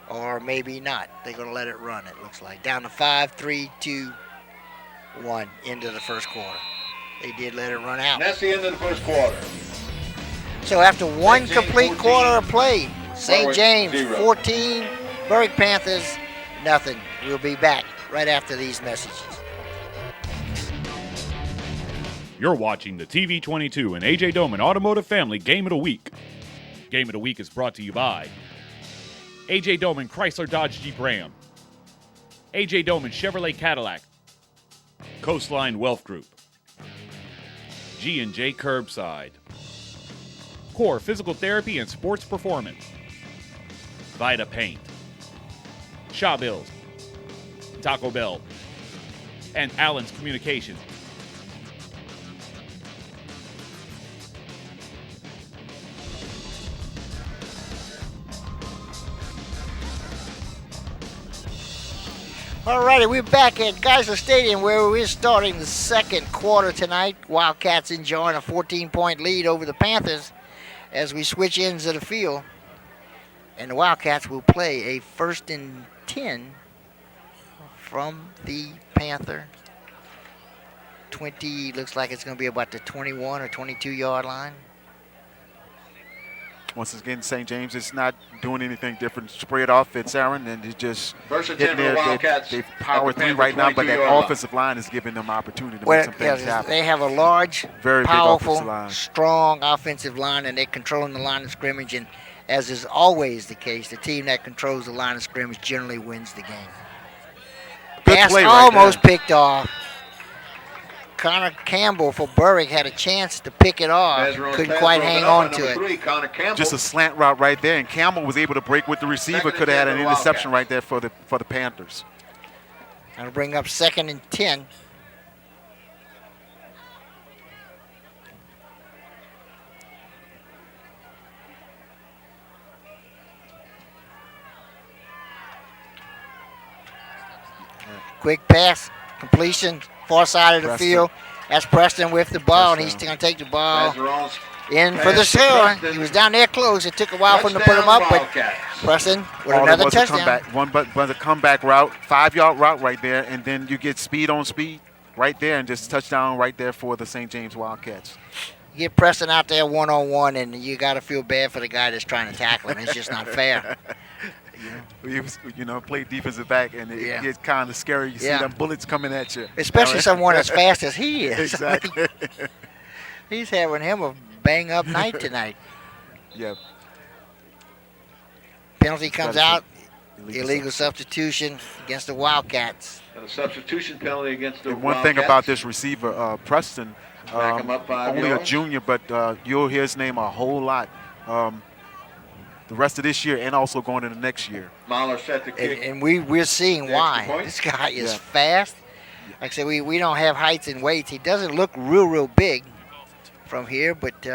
Or maybe not. They're going to let it run, it looks like. Down to 5, 3, 2, 1 into the first quarter. They did let it run out. And that's the end of the first quarter. So after one St. James complete 14, quarter of play, St. Berwick James 0. 14, Berwick Panthers nothing. We'll be back right after these messages. You're watching the TV22 and AJ Doman Automotive Family Game of the Week. Game of the Week is brought to you by AJ Doman Chrysler Dodge Jeep Ram, AJ Doman Chevrolet Cadillac, Coastline Wealth Group, G&J Curbside, Core Physical Therapy and Sports Performance, Vita Paint, Shaw Bills, Taco Bell, and Allen's Communications. Alrighty, we're back at Geisler Stadium where we're starting the second quarter tonight. Wildcats enjoying a 14-point lead over the Panthers as we switch ends of the field. And the Wildcats will play a first and 10 from the Panther 20. Looks like it's going to be about the 21 or 22-yard line. Once again, St. James is not doing anything different. Spread offense, Aaron, and it's just First and 10 hitting for the Wildcats. They've powered through right now, but that offensive line is giving them opportunity to make some things happen. They have a large, Very powerful, big offensive line. strong offensive line, and they're controlling the line of scrimmage. And as is always the case, the team that controls the line of scrimmage generally wins the game. Good Pass play right almost there. picked off. Connor Campbell for Berwick had a chance to pick it off. Couldn't quite hang on to it. Just a slant route right there, and Campbell was able to break with the receiver. Second and Could have had 10 an for the interception Wildcats. right there for the Panthers. That'll bring up second and 10. Quick pass, completion, far side of the Preston. field. That's Preston with the ball, and he's Touchdown. going to take the ball Mazerone's in for the pass to score. Preston. He was down there close. It took a while for him to put him up, but Wildcats. Preston with All it another was a touchdown. comeback, was a comeback route, 5-yard route right there, and then you get speed on speed right there, and just touchdown right there for the St. James Wildcats. You get Preston out there one-on-one, and you got to feel bad for the guy that's trying to tackle him. It's just not fair. He was, played defensive back, and it gets kind of scary. You see Yeah. them bullets coming at you. Especially someone as fast as he is. Exactly. He's having him a bang-up night tonight. Yeah. Penalty comes Got out. Illegal substitution against the Wildcats. And a substitution penalty against the And one Wildcats. thing about this receiver, Preston, Back him up 5 only yards. a junior, but you'll hear his name a whole lot the rest of this year and also going into next year. Mahler set the kick. And we're seeing The why. extra point? This guy is Yeah. fast. Like I said, we don't have heights and weights. He doesn't look real big from here, but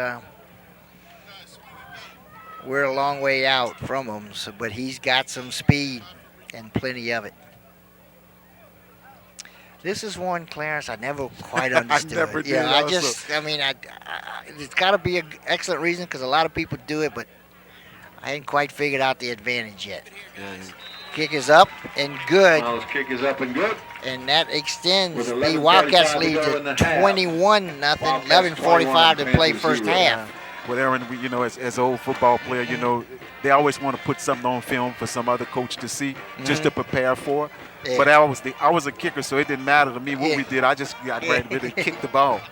we're a long way out from him. So, but he's got some speed and plenty of it. This is one, Clarence, I never quite understood. never did Yeah, also. It's got to be an excellent reason because a lot of people do it, but I hadn't quite figured out the advantage yet. Kick is up and good, Miles' kick is up and good. and that extends With the 11:45 Wildcats to lead go in to the half. 21-0, Wildcats 11:45 to 21, play Panthers first 0. half. Well, Aaron, as an old football player, they always want to put something on film for some other coach to see, just to prepare for. Yeah. But I was a kicker, so it didn't matter to me what we did. I just got ready to kick the ball.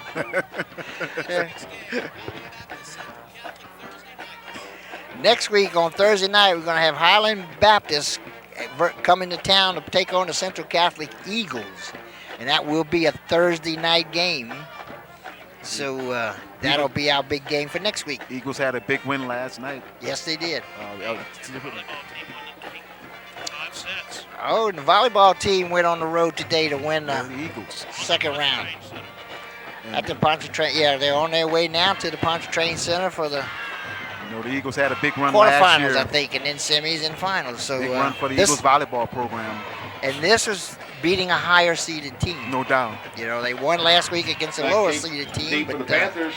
Next week on Thursday night, we're going to have Highland Baptist coming to town to take on the Central Catholic Eagles, and that will be a Thursday night game. So that'll be our big game for next week. Eagles had a big win last night. Yes, they did. Volleyball team won the game 5 sets. Oh, and the volleyball team went on the road today to win The the Eagles. second round at the Pontchartrain. Yeah, they're on their way now to the Pontchartrain Center for the The Eagles had a big run last quarterfinals, year. I think, and then semis and finals. So Big run for the this, Eagles volleyball program, and this is beating a higher seeded team. no doubt. They won last week against a lower seeded team, Deep for the but Panthers.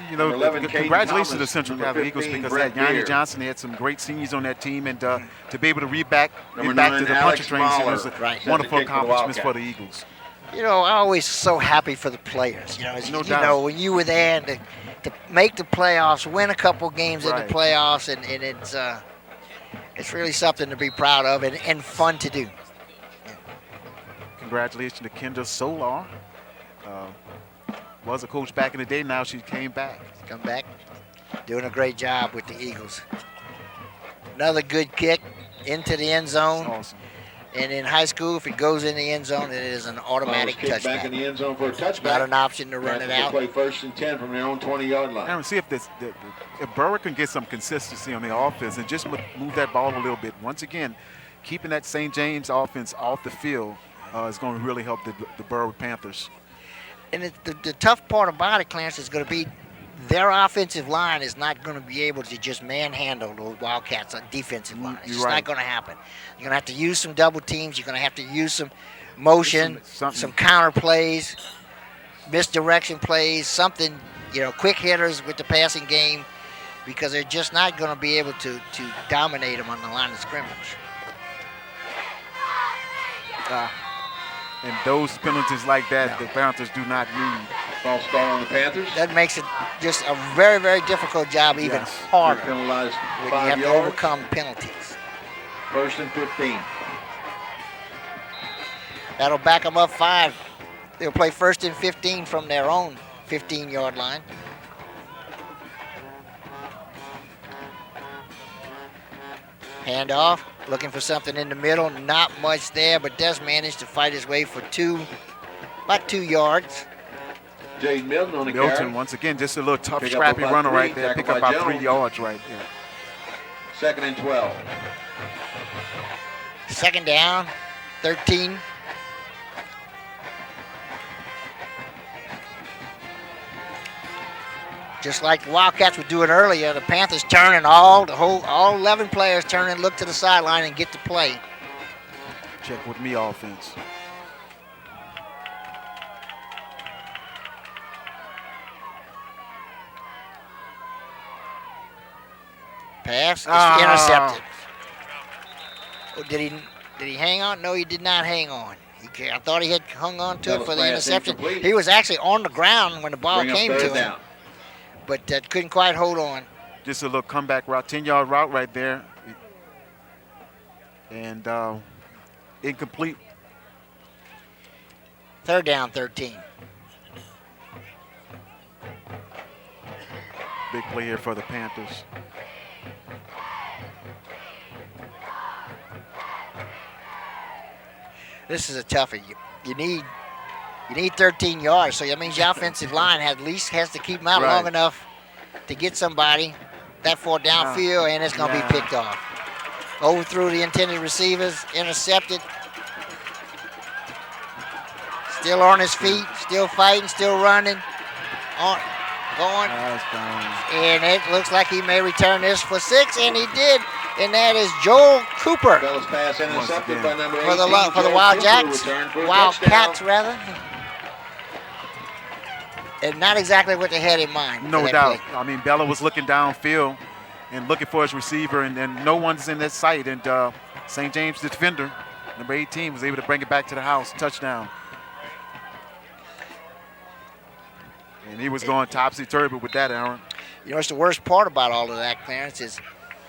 Number 11, congratulations to the Thomas, Central number Catholic Eagles 15, because they had Brett Yanni Beard. Johnson. They had some great seniors on that team, and to be able to get back Number to 9, the Alex Pontchartrain Center is a Mahler. Right. wonderful Set to kick for the accomplishments for the Wildcats. Eagles. I'm always so happy for the players. No doubt. When you were there and to make the playoffs, win a couple games in Right. the playoffs, and it's really something to be proud of and fun to do. Congratulations to Kendra Solar. Was a coach back in the day. Now she came back. Come back, doing a great job with the Eagles. Another good kick into the end zone. Awesome. And in high school, if it goes in the end zone, it is an automatic Miles kick back in touchback. the end zone for a touchback. Not an option to run Panthers it will out. play 1st and 10 from their own 20-yard line. Aaron, see if if Berwick can get some consistency on their offense and just move that ball a little bit. Once again, keeping that St. James offense off the field is going to really help the Berwick Panthers. And the tough part about it, Clarence, is going to be their offensive line is not going to be able to just manhandle those Wildcats on defensive line. It's You're just right. not going to happen. You're going to have to use some double teams. You're going to have to use some motion, Something. some counter plays, misdirection plays, something, quick hitters with the passing game, because they're just not going to be able to dominate them on the line of scrimmage. And those penalties like that, the Panthers do not need. False start on the Panthers. That makes it just a very, very difficult job, even Yes. harder Penalized when you 5 have to yards. overcome penalties. 1st and 15. That'll back them up 5. They'll play 1st and 15 from their own 15-yard line. Handoff, looking for something in the middle. Not much there, but does manage to fight his way for about 2 yards. Jade Milton on the Milton, carry. once again, just a little tough, Pick up scrappy about runner 3, right there. tackle Pick up by about 3 Jones. yards right there. 2nd and 12. Second down, 13. Just like the Wildcats were doing earlier, the Panthers turning all 11 players turn and look to the sideline and get to play. Check with me offense. Pass is intercepted. Oh, did he hang on? No, he did not hang on. I thought he had hung on to That it was for the pass interception. incomplete. He was actually on the ground when the ball Bring up came 3rd to him, down. but couldn't quite hold on. Just a little comeback route, 10-yard route right there. And incomplete. 3rd down, 13. Big play here for the Panthers. This is a toughie. You need 13 yards, so that means your offensive line at least has to keep them out Right. long enough to get somebody that far downfield, and it's going to be picked off. Overthrew the intended receivers, intercepted. Still on his feet, still fighting, still running. Going. That's gone. And it looks like he may return this for 6, and he did. And that is Joel Cooper Bella's pass intercepted by number 18. for the Joel Wildcats. Cooper returned for a Wildcats, touchdown. rather. And not exactly what they had in mind. No for that doubt. play. I mean, Bella was looking downfield and looking for his receiver, and no one's in that sight. And St. James, the defender, number 18, was able to bring it back to the house. Touchdown. And he was going topsy-turvy with that, Aaron. You know, it's the worst part about all of that, Clarence, is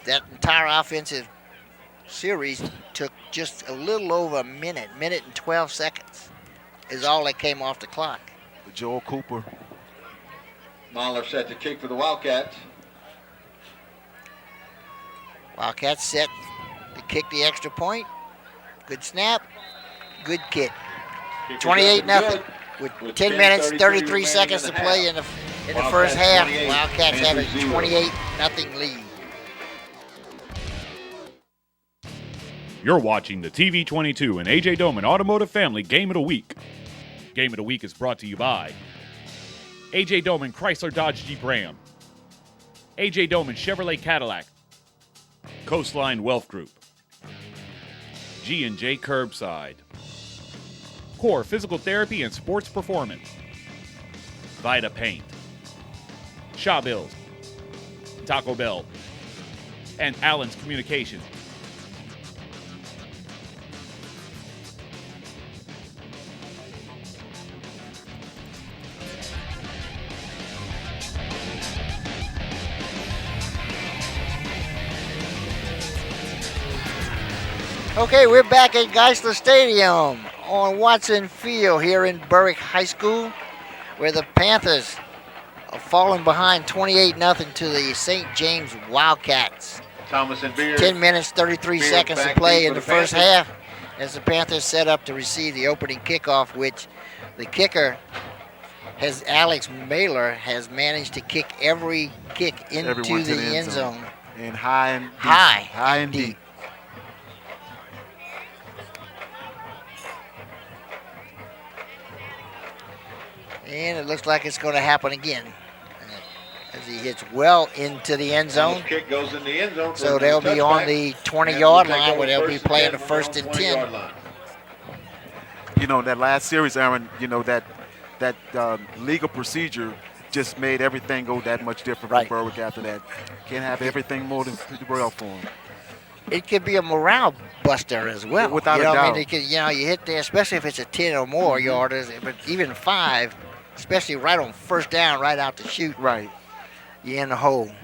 that entire offensive series took just a little over a minute and 12 seconds is all that came off the clock. Joel Cooper. Mahler set to kick for the Wildcats. Wildcats set to kick the extra point. Good snap, good kick. 28-0 with 10 minutes, 33 seconds to play in the first half. Wildcats have a 28-0 lead. You're watching the TV22 and AJ Doman Automotive Family Game of the Week. Game of the Week is brought to you by AJ Doman Chrysler Dodge Jeep Ram, AJ Doman Chevrolet Cadillac, Coastline Wealth Group, G&J Curbside, Core Physical Therapy and Sports Performance, Vita Paint, Shaw Bills, Taco Bell, and Allen's Communications. Okay, we're back at Geisler Stadium on Watson Field here in Berwick High School, where the Panthers are falling behind 28-0 to the St. James Wildcats. Thomas and Beard. 10 minutes, 33 Beard seconds to back play deep in for the the first Panthers. half as the Panthers set up to receive the opening kickoff, which the kicker, Alex Mailer, has managed to kick every kick into Everyone to the end zone. And high and deep. High and deep. And it looks like it's going to happen again as he hits well into the end zone. Thomas' kick goes in the end zone. for So a they'll be on touchback. the And 20-yard we'll take line over where they'll be first playing and the 10 first from and the 10. 20-yard line. You know, that last series, Aaron, you know, that legal procedure just made everything go that much different Right. for Berwick after that. Can't have everything more than well for them. It could be a morale buster as well. Without you know a what I doubt. mean? It could, you hit there, especially if it's a 10 or more yarders, but even 5, especially right on first down, right out the chute, Right. you're in the hole. Your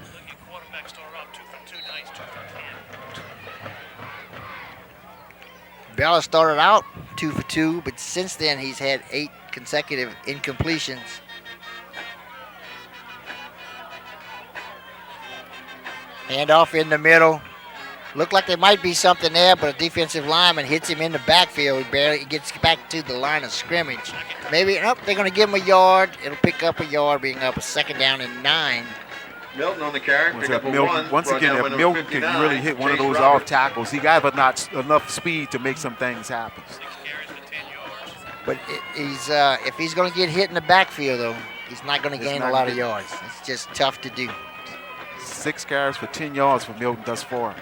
quarterback store up 2 for 2 nights, 2 for 10. Bella started out 2 for 2, but since then he's had 8 consecutive incompletions. Handoff in the middle. Looked like there might be something there, but a defensive lineman hits him in the backfield. He barely gets back to the line of scrimmage. Maybe, nope, they're going to give him a yard. It'll pick up a yard, being up a 2nd down and 9. Milton on the carry. Pick up a one. Once Brought again, down if by Milton number can 59, really hit one of Chase those Roberts. off tackles, he got not enough speed to make some things happen. 6 carries for 10 yards. But if he's going to get hit in the backfield, though, he's not going to It's gain not a lot of gonna- yards. It's just tough to do. 6 carries for 10 yards for Milton thus far.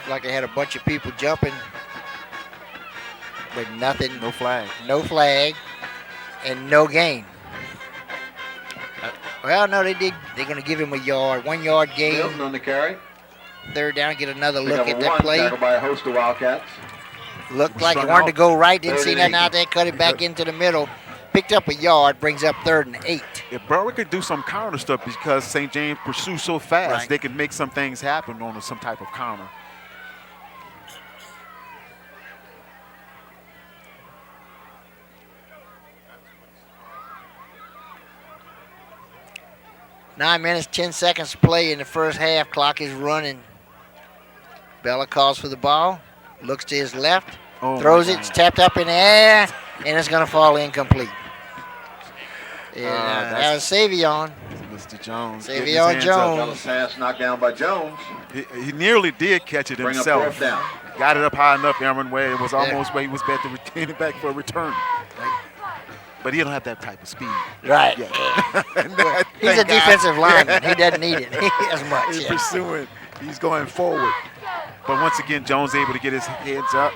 Like they had a bunch of people jumping, but nothing, No flag. no flag, and no gain. Well, no, they did. They're going to give him a yard, 1 yard gain. Milton on the carry. 3rd down, get another Pick look up a at that one. play. Tackled by a host of Wildcats. Looked like he Struck wanted out. to go right, didn't see 3rd and nothing 8. out there, cut it back into the middle. Picked up a yard, brings up 3rd and 8. If Berwick could do some counter stuff because St. James pursues so fast, Right. they can make some things happen on some type of counter. Nine minutes, 10 seconds to play in the first half. Clock is running. Bella calls for the ball. Looks to his left. Oh, Throws my it. It's God. tapped up in the air. And it's going to fall incomplete. And that was Savion. Mr. Jones. Savion getting his hands up. Jones. Bella's pass knocked down by Jones. He nearly did catch it Bring up himself. 4th down. Got it up high enough, Aaron, where it was almost where he was better to retain it back for a return. but he don't have that type of speed. Right. Yeah. He's a defensive lineman. He doesn't need it as much. He's Yeah. pursuing. He's going forward. But once again, Jones able to get his heads up.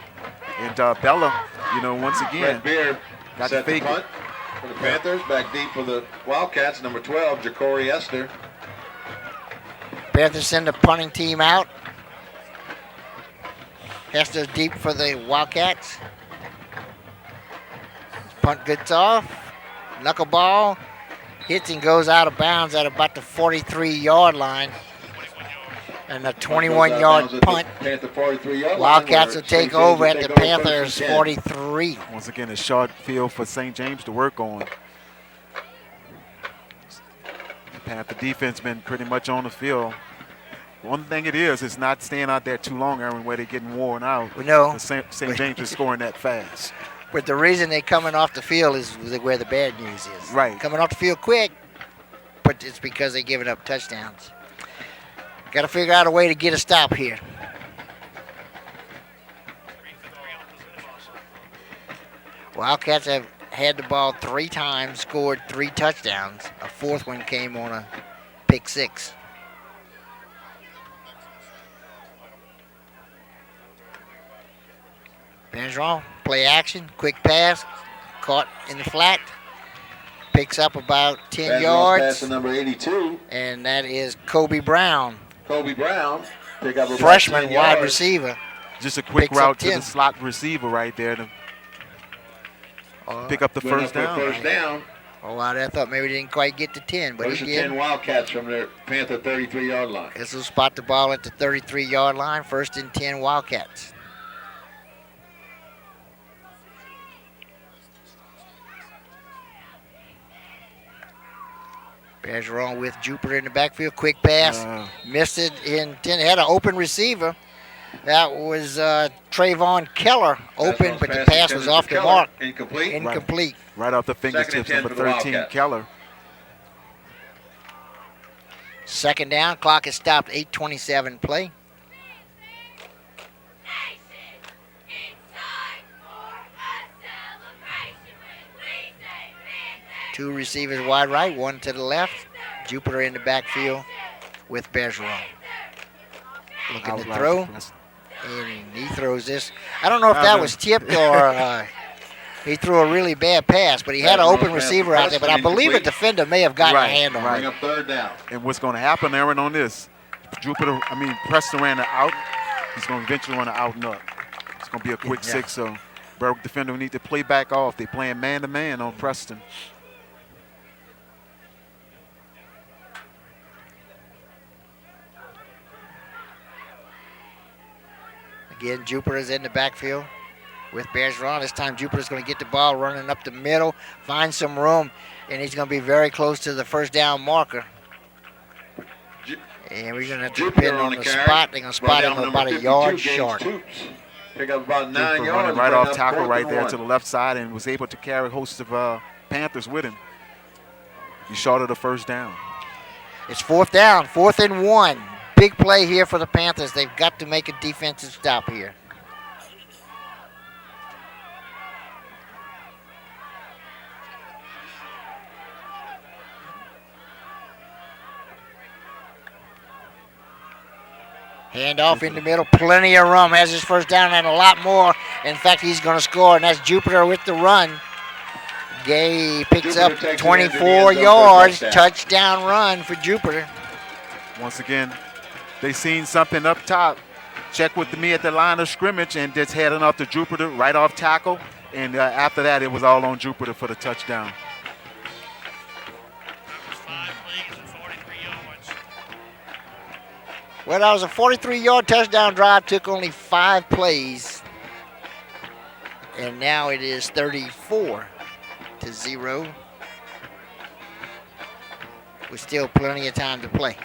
And Bella, once again, Brett Beard got to set the fake punt it. for the Panthers. Back deep for the Wildcats, number 12, Ja'Cory Esther. Panthers send the punting team out. Hester deep for the Wildcats. Punt gets off. Knuckleball hits and goes out of bounds at about the 43-yard line. And a 21-yard punt. Panther 43-yard Wildcats will take over at the Panthers 43. Once again, a short field for St. James to work on. The Panther defense been pretty much on the field. One thing it is, it's not staying out there too long, Aaron, where they're getting worn out. We know. St. James is scoring that fast. But the reason they're coming off the field is where the bad news is. Right. Coming off the field quick, but it's because they're giving up touchdowns. Got to figure out a way to get a stop here. Wildcats have had the ball 3 times, scored 3 touchdowns. A 4th one came on a pick 6. Bergeron, play action, quick pass, caught in the flat. Picks up about 10 yards. Pass to number 82. And that is Kobe Brown. Kobe Brown. Pick up about Freshman 10 wide yards. receiver. Just a quick Picks up route to 10. the slot receiver right there to pick up the Went first up for down. First down. Oh, I thought maybe he didn't quite get to 10, but First he and 10 did. Wildcats from their Panther 33-yard line. This will spot the ball at the 33-yard line. 1st and 10 Wildcats. Bergeron with Jupiter in the backfield. Quick pass. Missed it in 10. Had an open receiver. That was Trayvon Keller. Open, but the pass was off the mark. Incomplete. Incomplete. Right off the fingertips, 10 number for the 13, Wildcats. Keller. 2nd down. Clock is stopped. 8:27 play. Two receivers wide right, one to the left. Jupiter in the backfield with Bergeron. Looking to throw, and he throws this. I don't know if that was tipped or he threw a really bad pass, but he had an open receiver out there, but I believe a defender may have gotten a hand on Bring him. up 3rd down. And what's going to happen, Aaron, on this, Preston ran the out. He's going to eventually run an out and up. It's going to be a quick 6, so Berwick defender will need to play back off. They're playing man-to-man on Preston. Again, Jupiter's in the backfield with Bergeron. This time Jupiter's going to get the ball running up the middle, find some room, and he's going to be very close to the 1st down marker. And we're going to have to depend on the spot. They're going to spot him about a yard short. Pick up about 9 yards. Running right off tackle right there to the left side and was able to carry a host of Panthers with him. He's short of the 1st down. It's 4th down, 4th and 1. Big play here for the Panthers. They've got to make a defensive stop here. Handoff in the middle, plenty of room. Has his 1st down and a lot more. In fact, he's going to score, and that's Jupiter with the run. Gay picks up 24 yards. Touchdown run for Jupiter. Once again, they seen something up top. Check with me at the line of scrimmage and just heading off to Jupiter right off tackle. And after that, it was all on Jupiter for the touchdown. 5 plays and 43 yards. Well, that was a 43-yard touchdown drive. Took only 5 plays. And now it is 34-0. With still plenty of time to play.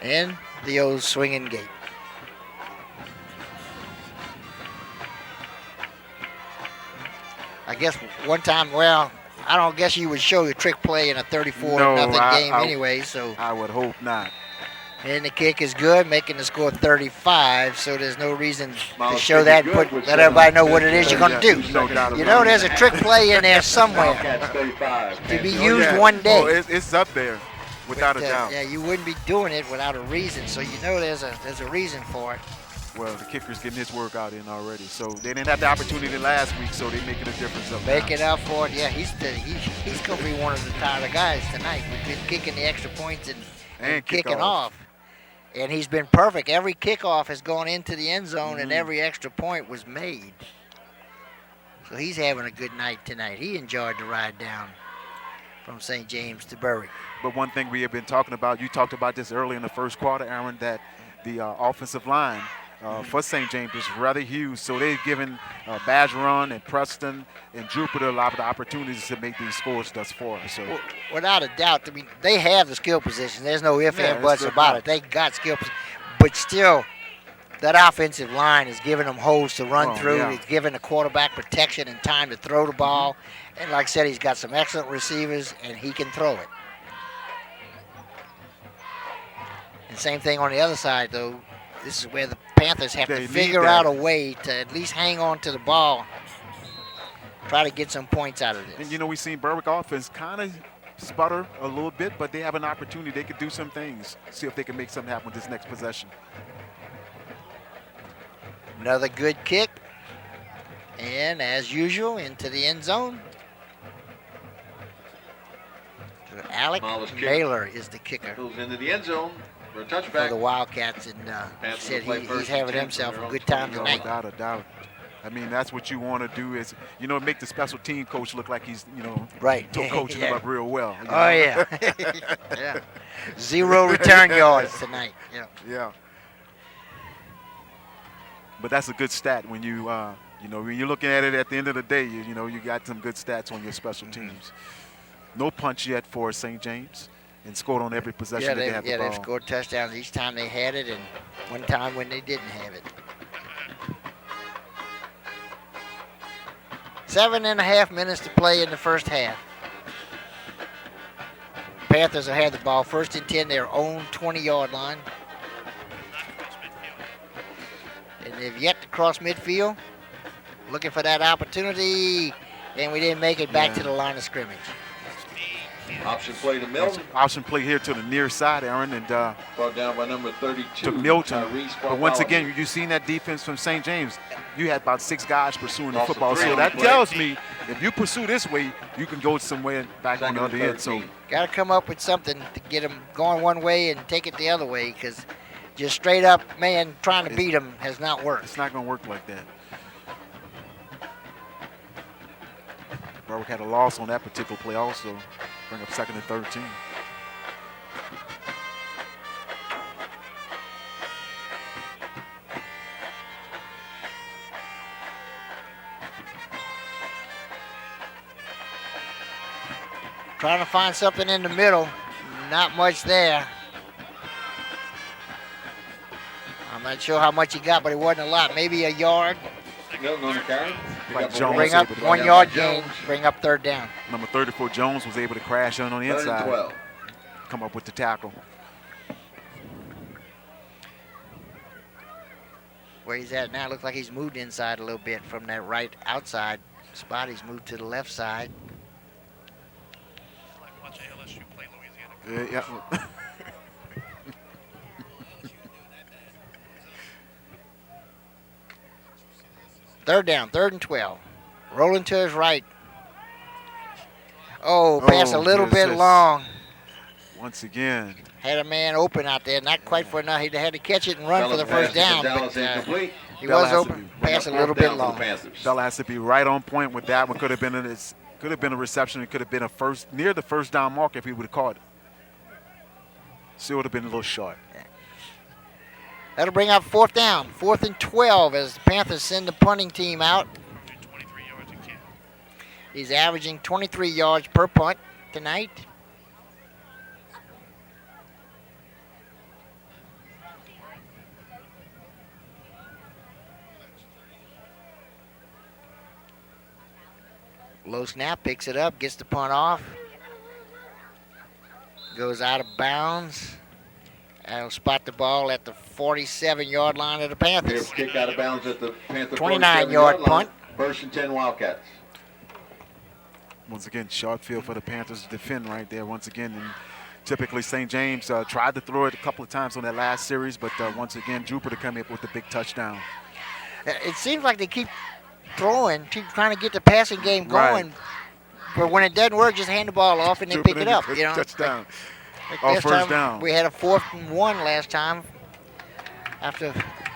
And the old swinging gate. I guess one time, well, I don't guess you would show your trick play in a 34-0 game anyway. So I would hope not. And the kick is good, making the score 35, so there's no reason to Miles show kick that is and good with let everybody know what it seven is you're going to do. No doubt You about know it. there's a trick play in there somewhere Wildcats 35. to be Panthers. used one day. Oh, it's up there, without a doubt. Yeah, you wouldn't be doing it without a reason, so you know there's a reason for it. Well, the kicker's getting his workout in already, so they didn't have the opportunity last week, so they're making a difference up now. Making up for it, yeah, he's going to be one of the tighter guys tonight. We've been kicking the extra points and kicking off. And he's been perfect. Every kickoff has gone into the end zone, and every extra point was made. So he's having a good night tonight. He enjoyed the ride down from St. James to Berwick. But one thing we have been talking about, you talked about this early in the first quarter, Aaron, that the offensive line for St. James is rather huge. So they've given Badgeron and Preston and Jupiter a lot of the opportunities to make these scores thus far. So Without a doubt, I mean, they have the skill position. There's no ifs, Yeah, and buts it's about good. it. They got skill position. But still, that offensive line is giving them holes to run through. yeah. It's giving the quarterback protection and time to throw the ball. And like I said, he's got some excellent receivers, and he can throw it. And same thing on the other side, though. This is where the Panthers have They to need figure that. out a way to at least hang on to the ball, try to get some points out of this. And, you know, we've seen Berwick offense kind of sputter a little bit, but they have an opportunity. They could do some things, see if they can make something happen with this next possession. Another good kick. And as usual, into the end zone. So Alec Smallest kick. Mailer is the kicker Goes into the end zone for a for touchback. the Wildcats, and Panthers said will play he's first having and 10 himself from a their good own time 20 tonight. Without a doubt. I mean, that's what you want to do is, you know, make the special team coach look like he's, you know, Right. coaching Yeah. them up real well. you Oh, know? yeah. Yeah. 0 return yards tonight. Yeah. Yeah. But that's a good stat when you, you know, when you're looking at it at the end of the day, you know, you got some good stats on your special teams. No punch yet for St. James, and scored on every possession Yeah, that they have the they've ball. scored touchdowns each time they had it, and one time when they didn't have it. 7.5 minutes to play in the first half. Panthers have had the ball first and 10, their own 20-yard line. And they've yet to cross midfield. Looking for that opportunity, and we didn't make it back to the line of scrimmage. Option play to Milton. Option play here to the near side, Aaron, and Brought down by number 32. to Milton. Tyrese But once Bartholomew. again, you've seen that defense from St. James. You had about 6 guys pursuing the Also football. three So on that the play. tells me if you pursue this way, you can go somewhere back on Second the and other end. So 13. Got to come up with something to get them going one way and take it the other way, because just straight up, man, trying to beat them has not worked. it's not going to work like that. Berwick had a loss on that particular play also. Bring up 2nd and 13. Trying to find something in the middle. Not much there. I'm not sure how much he got, but it wasn't a lot. Maybe a yard. Milton on the carry. Like Pick up Jones Bring Bartholomew. up able to one bring yard up gain. Jones. Bring up third down. Number 34, Jones, was able to crash in on the 3rd and inside. 12. Come up with the tackle. Where he's at now, looks like he's moved inside a little bit from that right outside spot. He's moved to the left side. Like watching LSU play Louisiana. Yeah. Third down, 3rd and 12. Rolling to his right. Oh, pass a little bit just- long. Once again, Had a man open out there, not quite for enough. He had to catch it and run for the Dallas first down, Dallas but incomplete. he Bella was has to open. be- Pass a Bring up little fourth bit down for the long. Panthers. Bella has to be right on point with that one. Could have been a reception. It could have been a first near the first down mark if he would have caught it. Still would have been a little short. That'll bring up 4th down. 4th and 12 as the Panthers send the punting team out. 23 yards a kick. He's averaging 23 yards per punt tonight. Low snap, picks it up, gets the punt off. Goes out of bounds I'll spot the ball at the 47-yard line of the Panthers. Kick out of bounds at the Panther 29-yard punt. First and 10 Wildcats. Once again, sharp field for the Panthers to defend right there once again. And typically St. James tried to throw it a couple of times on that last series, but once again, Jupiter coming up with the big touchdown. It seems like they keep throwing, keep trying to get the passing game going. Right. But when it doesn't work, just hand the ball off and then pick it up. You know, touchdown. Like Or last first time, down. We had a 4th and 1 last time after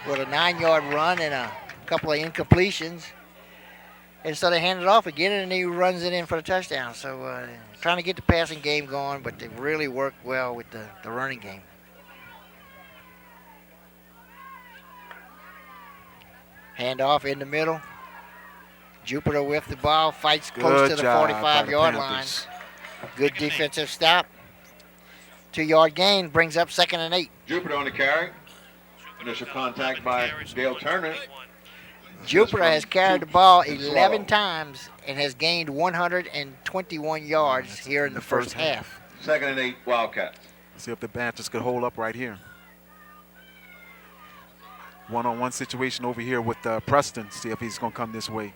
with a 9-yard run and a couple of incompletions. And so they hand it off again, and he runs it in for the touchdown. So trying to get the passing game going, but they really worked well with the running game. Hand off in the middle. Jupiter with the ball, fights close to the 45-yard line. Good defensive stop. 2-yard gain brings up 2nd and 8. Jupiter on the carry. Initial contact by Dale Turner. Jupiter has carried the ball 11 times and has gained 121 yards here in the first half. 2nd and 8 Wildcats. See if the Panthers could hold up right here. One-on-one situation over here with Preston. See if he's going to come this way.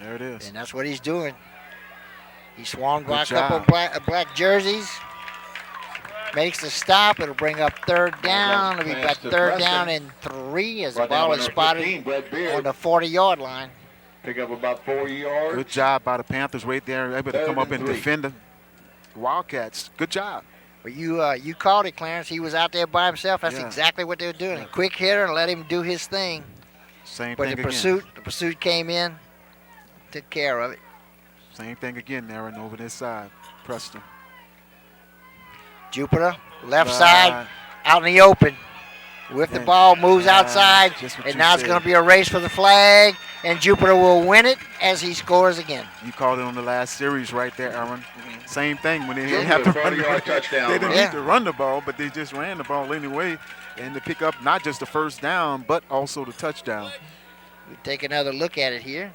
There it is. And that's what he's doing. He swung by a Good couple job. of black jerseys. Makes the stop. It'll bring up 3rd down. It'll be about 3rd down and 3 as the ball is spotted on the 40-yard line. Pick up about 4 yards. Good job by the Panthers right there. Able to come up and 3rd and 3. defend the Wildcats. Good job. But you called it, Clarence. He was out there by himself. That's Yeah. exactly what they were doing. A quick hitter and let him do his thing. Same But thing the again. pursuit came in, took care of it. Same thing again, Aaron, over this side. Preston. Jupiter, left side, out in the open. With the ball, moves outside, just what and you now it's said. going to be a race for the flag, and Jupiter will win it as he scores again. You called it on the last series right there, Aaron. Same thing when they didn't Jupiter, have to run the 40-yard touchdown They didn't run. need to run the ball, but they just ran the ball anyway, and to pick up not just the first down, but also the touchdown. We take another look at it here.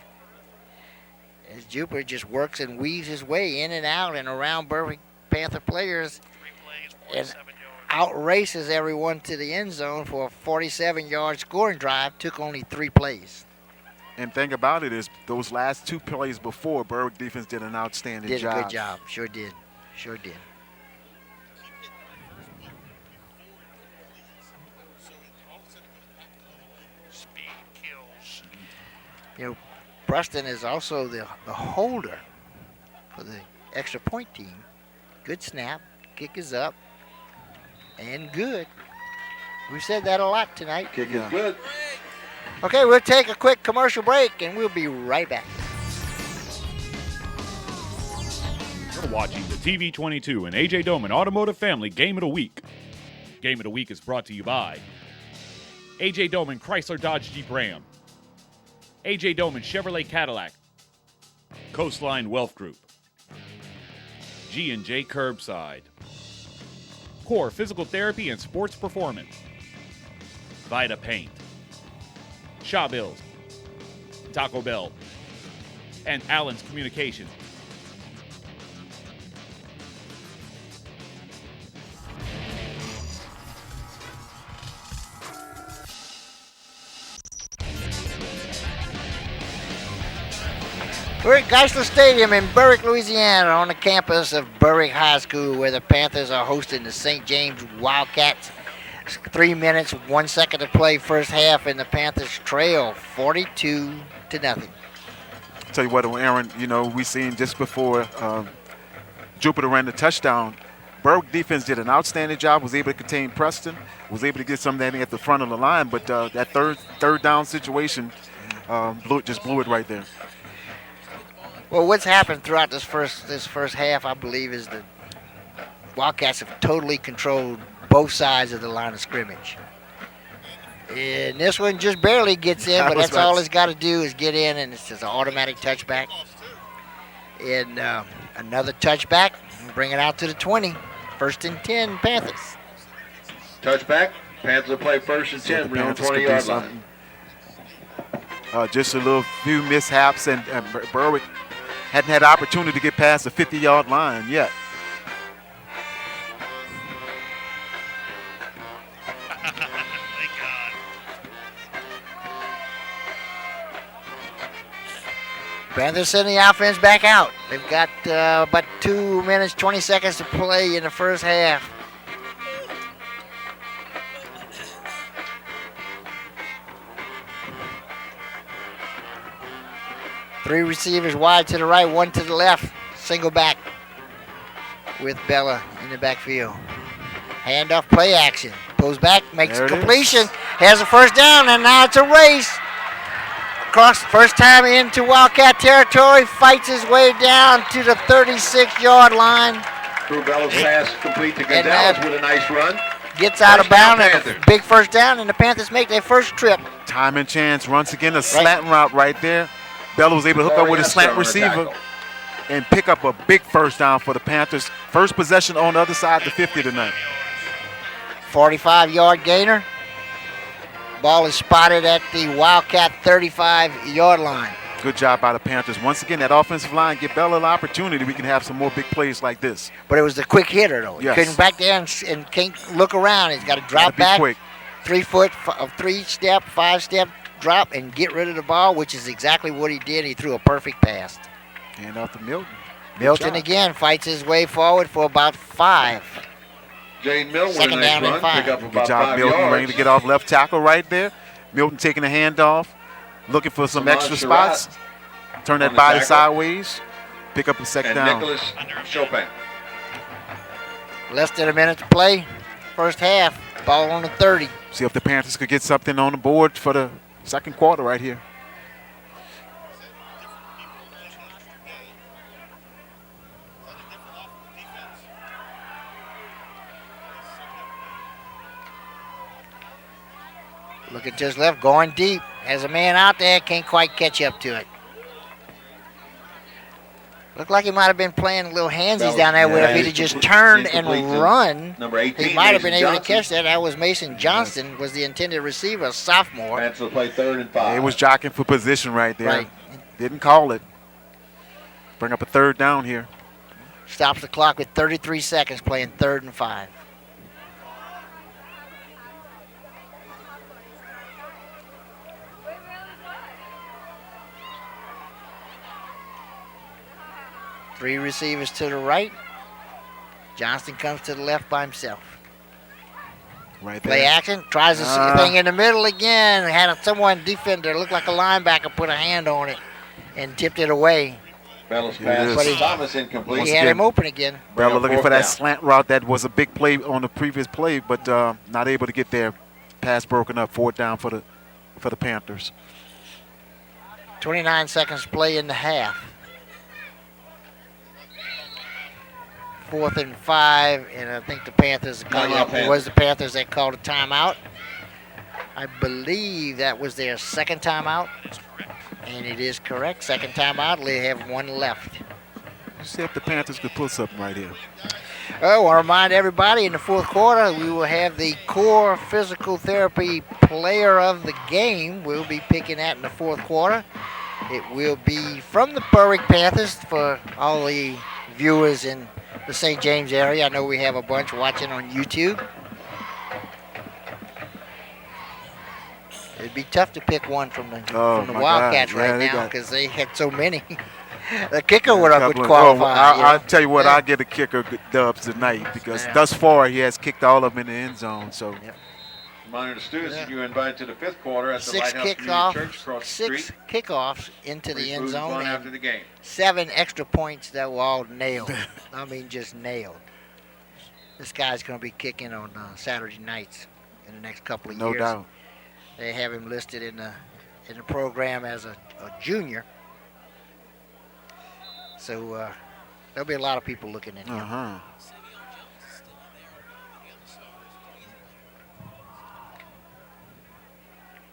As Jupiter just works and weaves his way in and out and around Berwick Panther players 3 plays, and 47 yards. outraces everyone to the end zone for a 47-yard scoring drive. Took only 3 plays. And thing about it is those last 2 plays before, Berwick defense did an outstanding Did job. a good job. Sure did. Sure did. Speed kills. You know, Preston is also the holder for the extra point team. Good snap. Kick is up. And good. We've said that a lot tonight. Kick is good. Okay, we'll take a quick commercial break, and we'll be right back. You're watching the TV22 and AJ Doman Automotive Family Game of the Week. Game of the Week is brought to you by AJ Doman Chrysler Dodge Jeep Ram, AJ Doman Chevrolet Cadillac, Coastline Wealth Group, G&J Curbside, Core Physical Therapy and Sports Performance, Vita Paint, Shaw Bills, Taco Bell, and Allen's Communications. We're at Geisler Stadium in Berwick, Louisiana, on the campus of Berwick High School, where the Panthers are hosting the St. James Wildcats. 3 minutes, 1 second to play first half, and the Panthers trail 42-0. Tell you what, Aaron, you know, we seen just before Jupiter ran the touchdown. Berwick defense did an outstanding job, was able to contain Preston, was able to get something at the front of the line, but that third down situation just blew it right there. Well, what's happened throughout this first half, I believe, is the Wildcats have totally controlled both sides of the line of scrimmage. And this one just barely gets in, but that's all it's got to do is get in, and it's just an automatic touchback. And another touchback, bring it out to the 20. 1st and 10, Panthers. Touchback. Panthers will play 1st and 10 on the 20-yard line. Just a few mishaps, and Berwick hadn't had the opportunity to get past the 50-yard line yet. Thank God. Panthers sending the offense back out. They've got about 2 minutes, 20 seconds to play in the first half. Three receivers wide to the right, one to the left. Single back with Bella in the backfield. Handoff, play action. Pulls back, makes a completion. Has a first down, and now it's a race. Across, first time into Wildcat territory, fights his way down to the 36-yard line. Threw Bella's pass complete to Gonzalez with a nice run. Gets out of bounds, and a big first down, and the Panthers make their first trip. Time and chance, once again, a slant route right there. Bella was able to hook up with a slant receiver and pick up a big first down for the Panthers. First possession on the other side of the 50 tonight. 45-yard gainer. Ball is spotted at the Wildcat 35-yard line. Good job by the Panthers. Once again, that offensive line give Bella an opportunity. We can have some more big plays like this. But it was the quick hitter, though. Yes. He couldn't back there and can't look around. He's got to drop back. Quick. 3 foot, 3-step, 5-step drop and get rid of the ball, which is exactly what he did. He threw a perfect pass. Hand off to Milton. Milton again fights his way forward for about 5. Jane Milton with a Second nice down and run. 5. Pick up Good about job, 5 Milton, yards. ready to get off left tackle right there. Milton taking a handoff, looking for some extra spots. Turn that body sideways. Pick up a second down. Nicholas Chopin. Less than a minute to play. First half. Ball on the 30. See if the Panthers could get something on the board for the second quarter right here. Look at just left, going deep. Has a man out there, can't quite catch up to it. Looked like he might have been playing a little handsies down there where if he'd have just turned and run, Number 18, he might have been Mason able to Johnson. catch that. That was Mason Johnston, was the intended receiver, a sophomore. Panthers will play 3rd and 5. It was jockeying for position right there. Right. Didn't call it. Bring up a third down here. Stops the clock with 33 seconds, playing 3rd and 5. Three receivers to the right. Johnston comes to the left by himself. Right Play there. action. Tries the thing in the middle again. Had someone defender, looked like a linebacker, put a hand on it and tipped it away. Bella's It is. pass to Thomas incomplete. He had him open again. Bella Bring up looking for fourth that down. slant route. That was a big play on the previous play, but not able to get there. Pass broken up. 4th down for the Panthers. 29 seconds to play in the half. 4th and 5, and I think the Panthers, Timeout, it was the Panthers that called a timeout. I believe that was their second timeout, and it is correct. Second timeout, they have one left. Let's see if the Panthers could pull something right here. I want to remind everybody in the fourth quarter, we will have the core physical therapy player of the game. We'll be picking that in the fourth quarter. It will be from the Berwick Panthers for all the viewers in the St. James area. I know we have a bunch watching on YouTube. It'd be tough to pick one from the Wildcats right now because they had so many. The kicker would qualify. I'll tell you what, I'll get a kicker dubs tonight because thus far he has kicked all of them in the end zone. So, Reminder to students that you are invited to the 5th quarter at the 6 Lighthouse Community Church kickoffs, across the 6 street. kickoffs into the Free end food and zone, fun after and the game. 7 extra points that were all nailed. I mean, just nailed. This guy's going to be kicking on Saturday nights in the next couple of years. no doubt. They have him listed in the program as a junior. So there'll be a lot of people looking at him.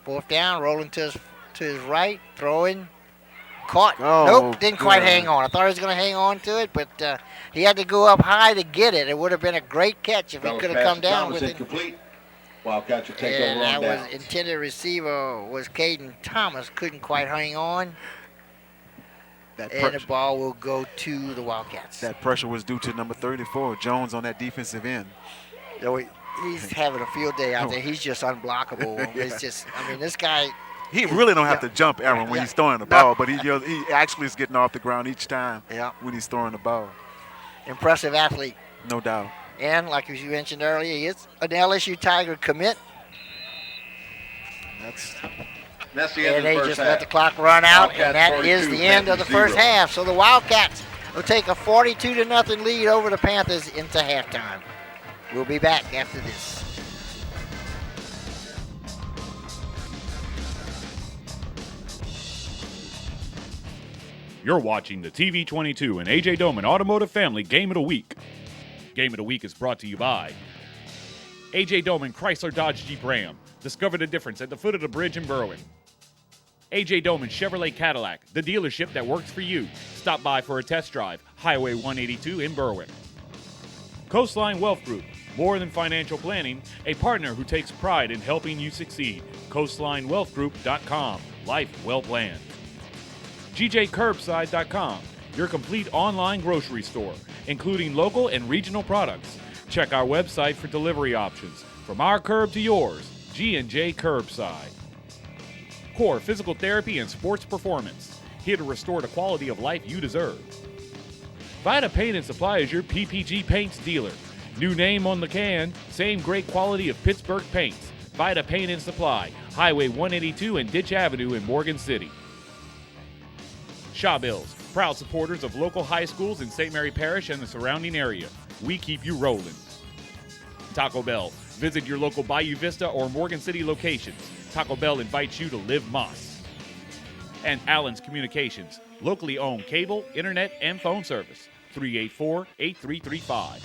Fourth down, rolling to his right, throwing, caught. Nope, didn't quite hang on. I thought he was going to hang on to it, but he had to go up high to get it. It would have been a great catch if he could have come down with it. Incomplete. Wildcats will take And over that on was downs. intended receiver was Caden Thomas. Couldn't quite hang on. And the ball will go to the Wildcats. That pressure was due to number 34, Jones, on that defensive end. He's having a field day out there. He's just unblockable. Yeah. It's just, I mean, this guy. He really don't have to jump, Aaron, when he's throwing the ball, but he actually is getting off the ground each time when he's throwing the ball. Impressive athlete. No doubt. And like as you mentioned earlier, he is an LSU Tiger commit. That's the end and of the they first just half. let the clock run out, Wildcats and that 42, is the end of the Panthers first 0. half. So the Wildcats will take a 42-0 lead over the Panthers into halftime. We'll be back after this. You're watching the TV22 and AJ Doman Automotive Family Game of the Week. Game of the Week is brought to you by AJ Doman Chrysler Dodge Jeep Ram. Discover the difference at the foot of the bridge in Berwick. AJ Doman Chevrolet Cadillac, the dealership that works for you. Stop by for a test drive. Highway 182 in Berwick. Coastline Wealth Group. More than financial planning, a partner who takes pride in helping you succeed. CoastlineWealthGroup.com. Life well planned. GJCurbside.com, your complete online grocery store, including local and regional products. Check our website for delivery options. From our curb to yours, G&J Curbside. Core Physical Therapy and Sports Performance, here to restore the quality of life you deserve. Vita Paint and Supply is your PPG Paints dealer. New name on the can, same great quality of Pittsburgh paints. Vita Paint and Supply, Highway 182 and Ditch Avenue in Morgan City. Shawbills, proud supporters of local high schools in St. Mary Parish and the surrounding area. We keep you rolling. Taco Bell, visit your local Bayou Vista or Morgan City locations. Taco Bell invites you to live Moss. And Allen's Communications, locally owned cable, internet, and phone service. 384-8335.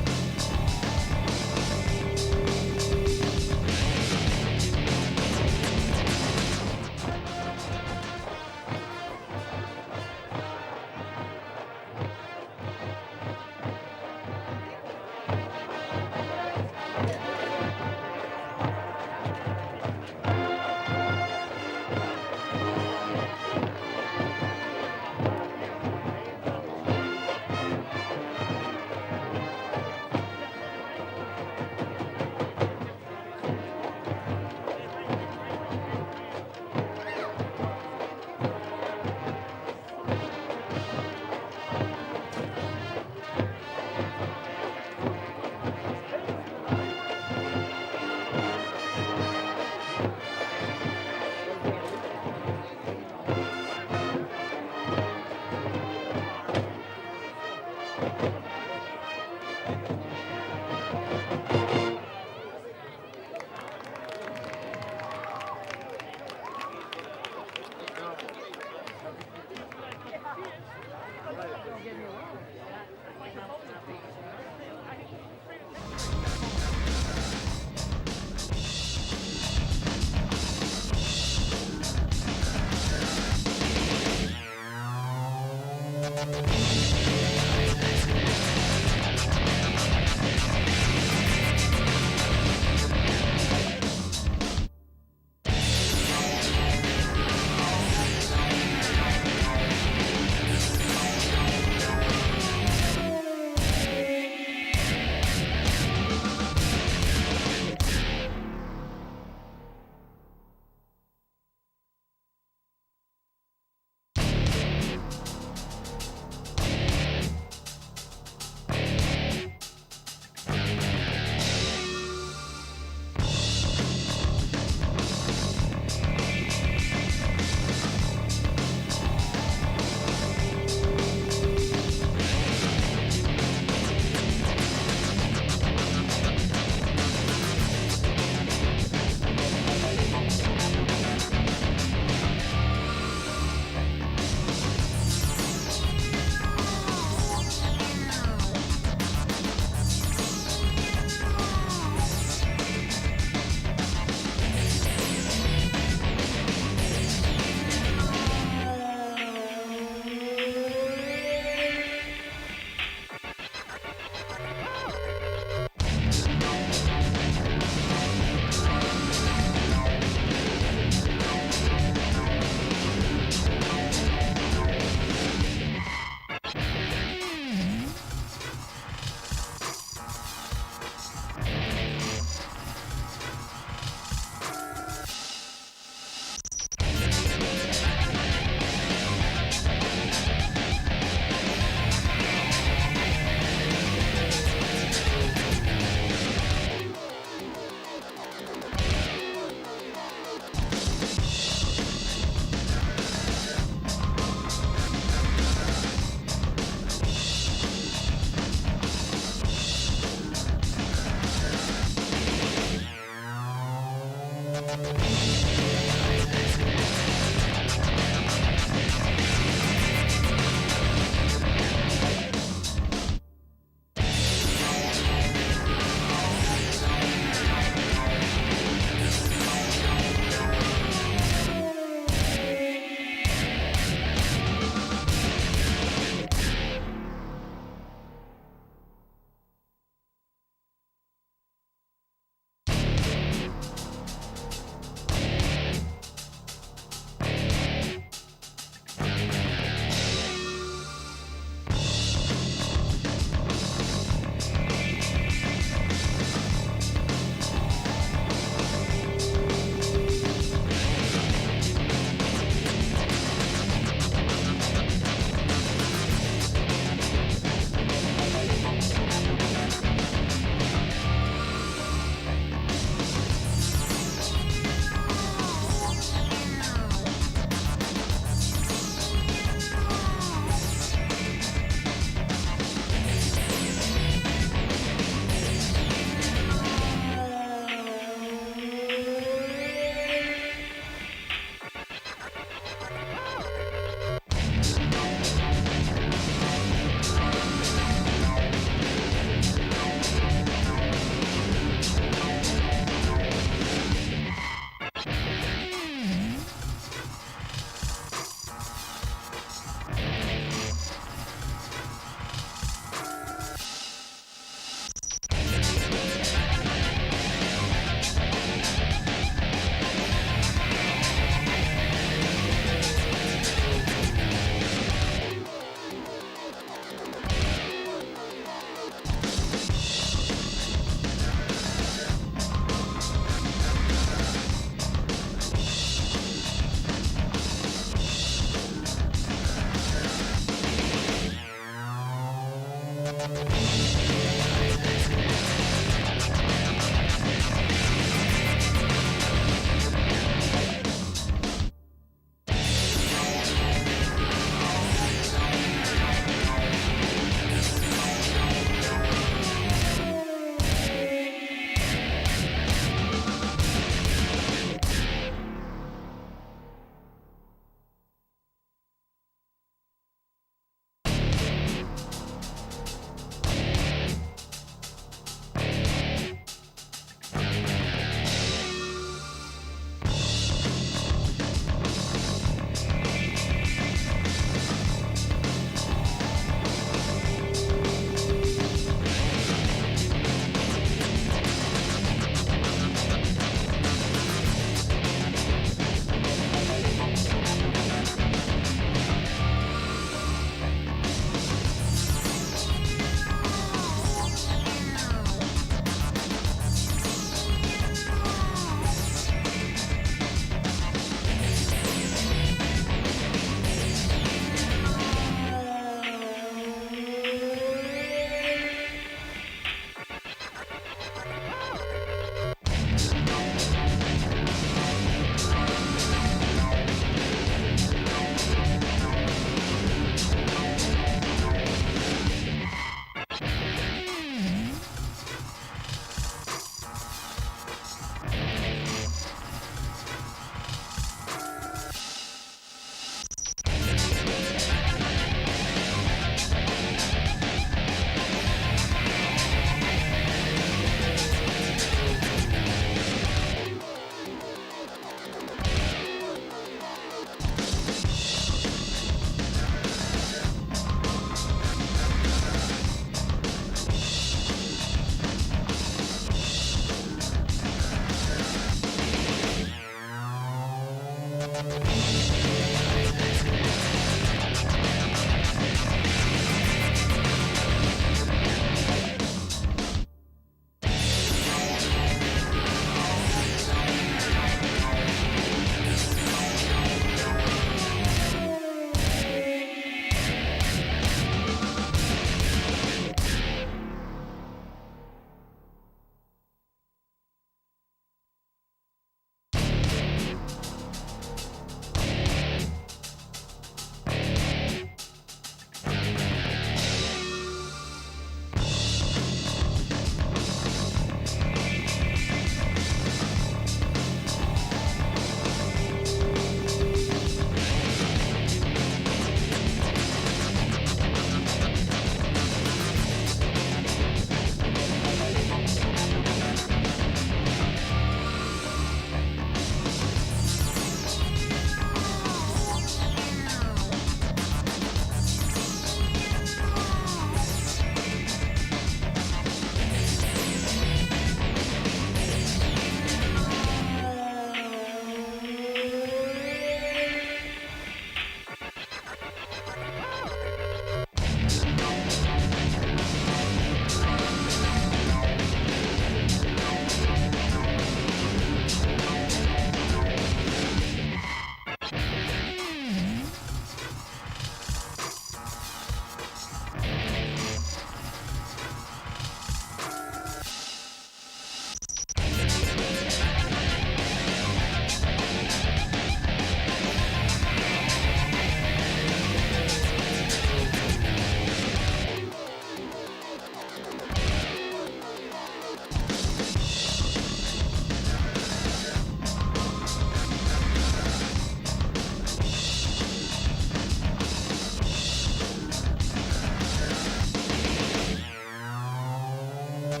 You're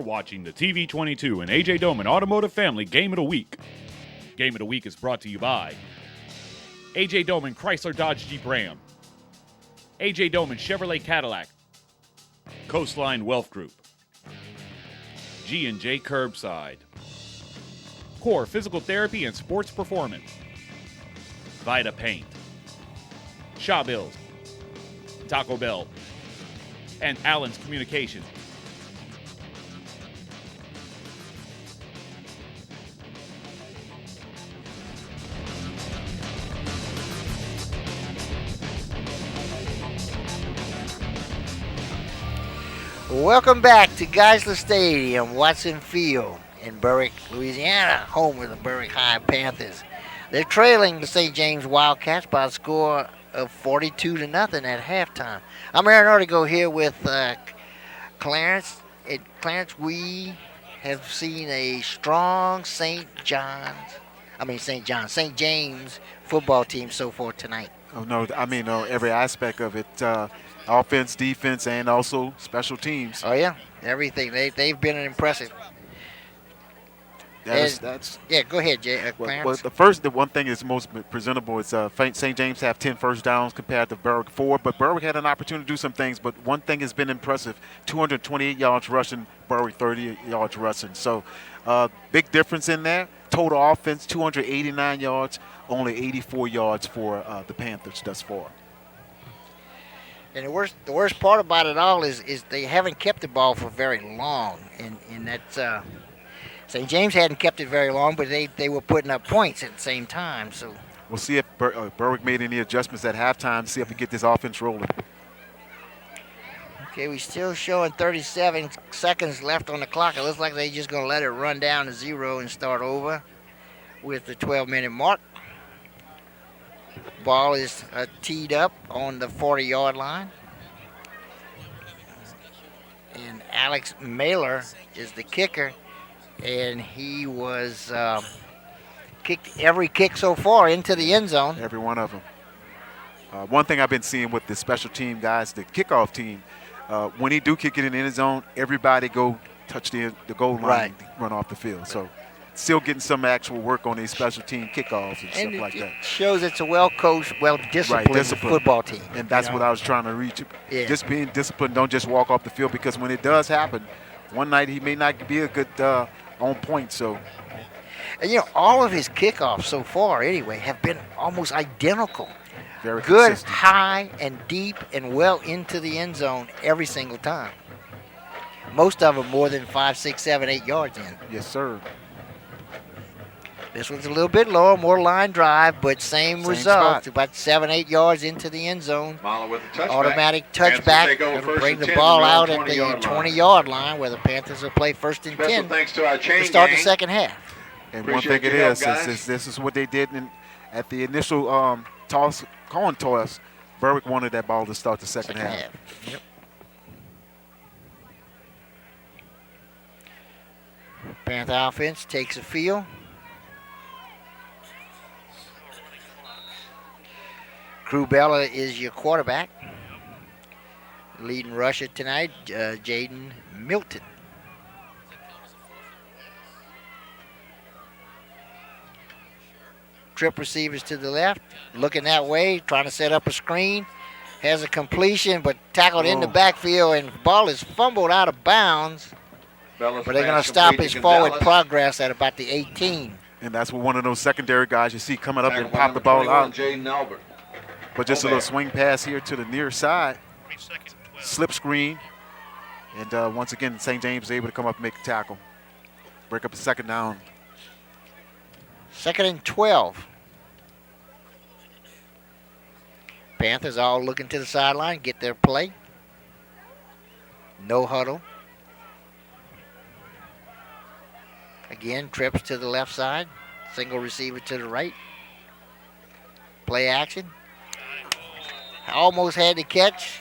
watching the TV22 and AJ Doman Automotive Family Game of the Week. Game of the Week is brought to you by AJ Doman Chrysler Dodge Jeep Ram, AJ Doman Chevrolet Cadillac, Coastline Wealth Group, G&J Curbside, Core Physical Therapy and Sports Performance, Vita Paint, Shaw Bills, Taco Bell, and Allen's Communications. Welcome back to Geisler Stadium, Watson Field in Berwick, Louisiana, home of the Berwick High Panthers. They're trailing the St. James Wildcats by a score of 42-0 at halftime. I'm Aaron Artigo here with Clarence. Clarence, we have seen a strong St. James football team so far tonight. Oh, no, I mean, every aspect of it, offense, defense, and also special teams. Oh, yeah, everything. They've been impressive. That's go ahead, Clarence. Well, the one thing that's most presentable is St. James have 10 first downs compared to Berwick 4, but Berwick had an opportunity to do some things, but one thing has been impressive, 228 yards rushing, Berwick 30 yards rushing. So big difference in there. Total offense, 289 yards, only 84 yards for the Panthers thus far. And the worst part about it all is they haven't kept the ball for very long, and that's St. James hadn't kept it very long, but they were putting up points at the same time. So we'll see if Berwick made any adjustments at halftime. See if we get this offense rolling. Okay, we're still showing 37 seconds left on the clock. It looks like they're just going to let it run down to 0 and start over with the 12-minute mark. Ball is teed up on the 40-yard line. And Alex Mailer is the kicker, and he was kicked every kick so far into the end zone. Every one of them. One thing I've been seeing with the special team guys, the kickoff team, when he do kick it in the end zone, everybody go touch the goal line, right, and run off the field. So still getting some actual work on these special team kickoffs and stuff like that. It shows it's a well-coached, well-disciplined football team. And that's what I was trying to reach. Yeah. Just being disciplined, don't just walk off the field, because when it does happen, one night he may not be a good on point. So, and all of his kickoffs so far, anyway, have been almost identical. Very good, consistent. high, and deep, and well into the end zone every single time. Most of them more than 5, 6, 7, 8 yards in. Yes, sir. This one's a little bit lower, more line drive, but same result. Spot. About 7, 8 yards into the end zone. Mahler with the touchback. Automatic touchback. That'll bring the ball out at the 20-yard line, where the Panthers will play 1st and 10 thanks to our chain to start gang. the second half. And one thing it is this is what they did at the initial coin toss. Berwick wanted that ball to start the second half. Yep. Panther offense takes a field. Crew Bella is your quarterback. Leading rusher tonight, Jaden Milton. Trip receivers to the left, looking that way, trying to set up a screen. Has a completion, but tackled in the backfield, and the ball is fumbled out of bounds. But they're going to stop his forward progress at about the 18. And that's what one of those secondary guys you see coming up and pop the ball out. Jaden Albert. But just a little swing pass here to the near side. Slip screen. And once again, St. James is able to come up and make a tackle. Break up a second down. 2nd and 12. Panthers all looking to the sideline, get their play. No huddle. Again, trips to the left side. Single receiver to the right. Play action. Almost had the catch.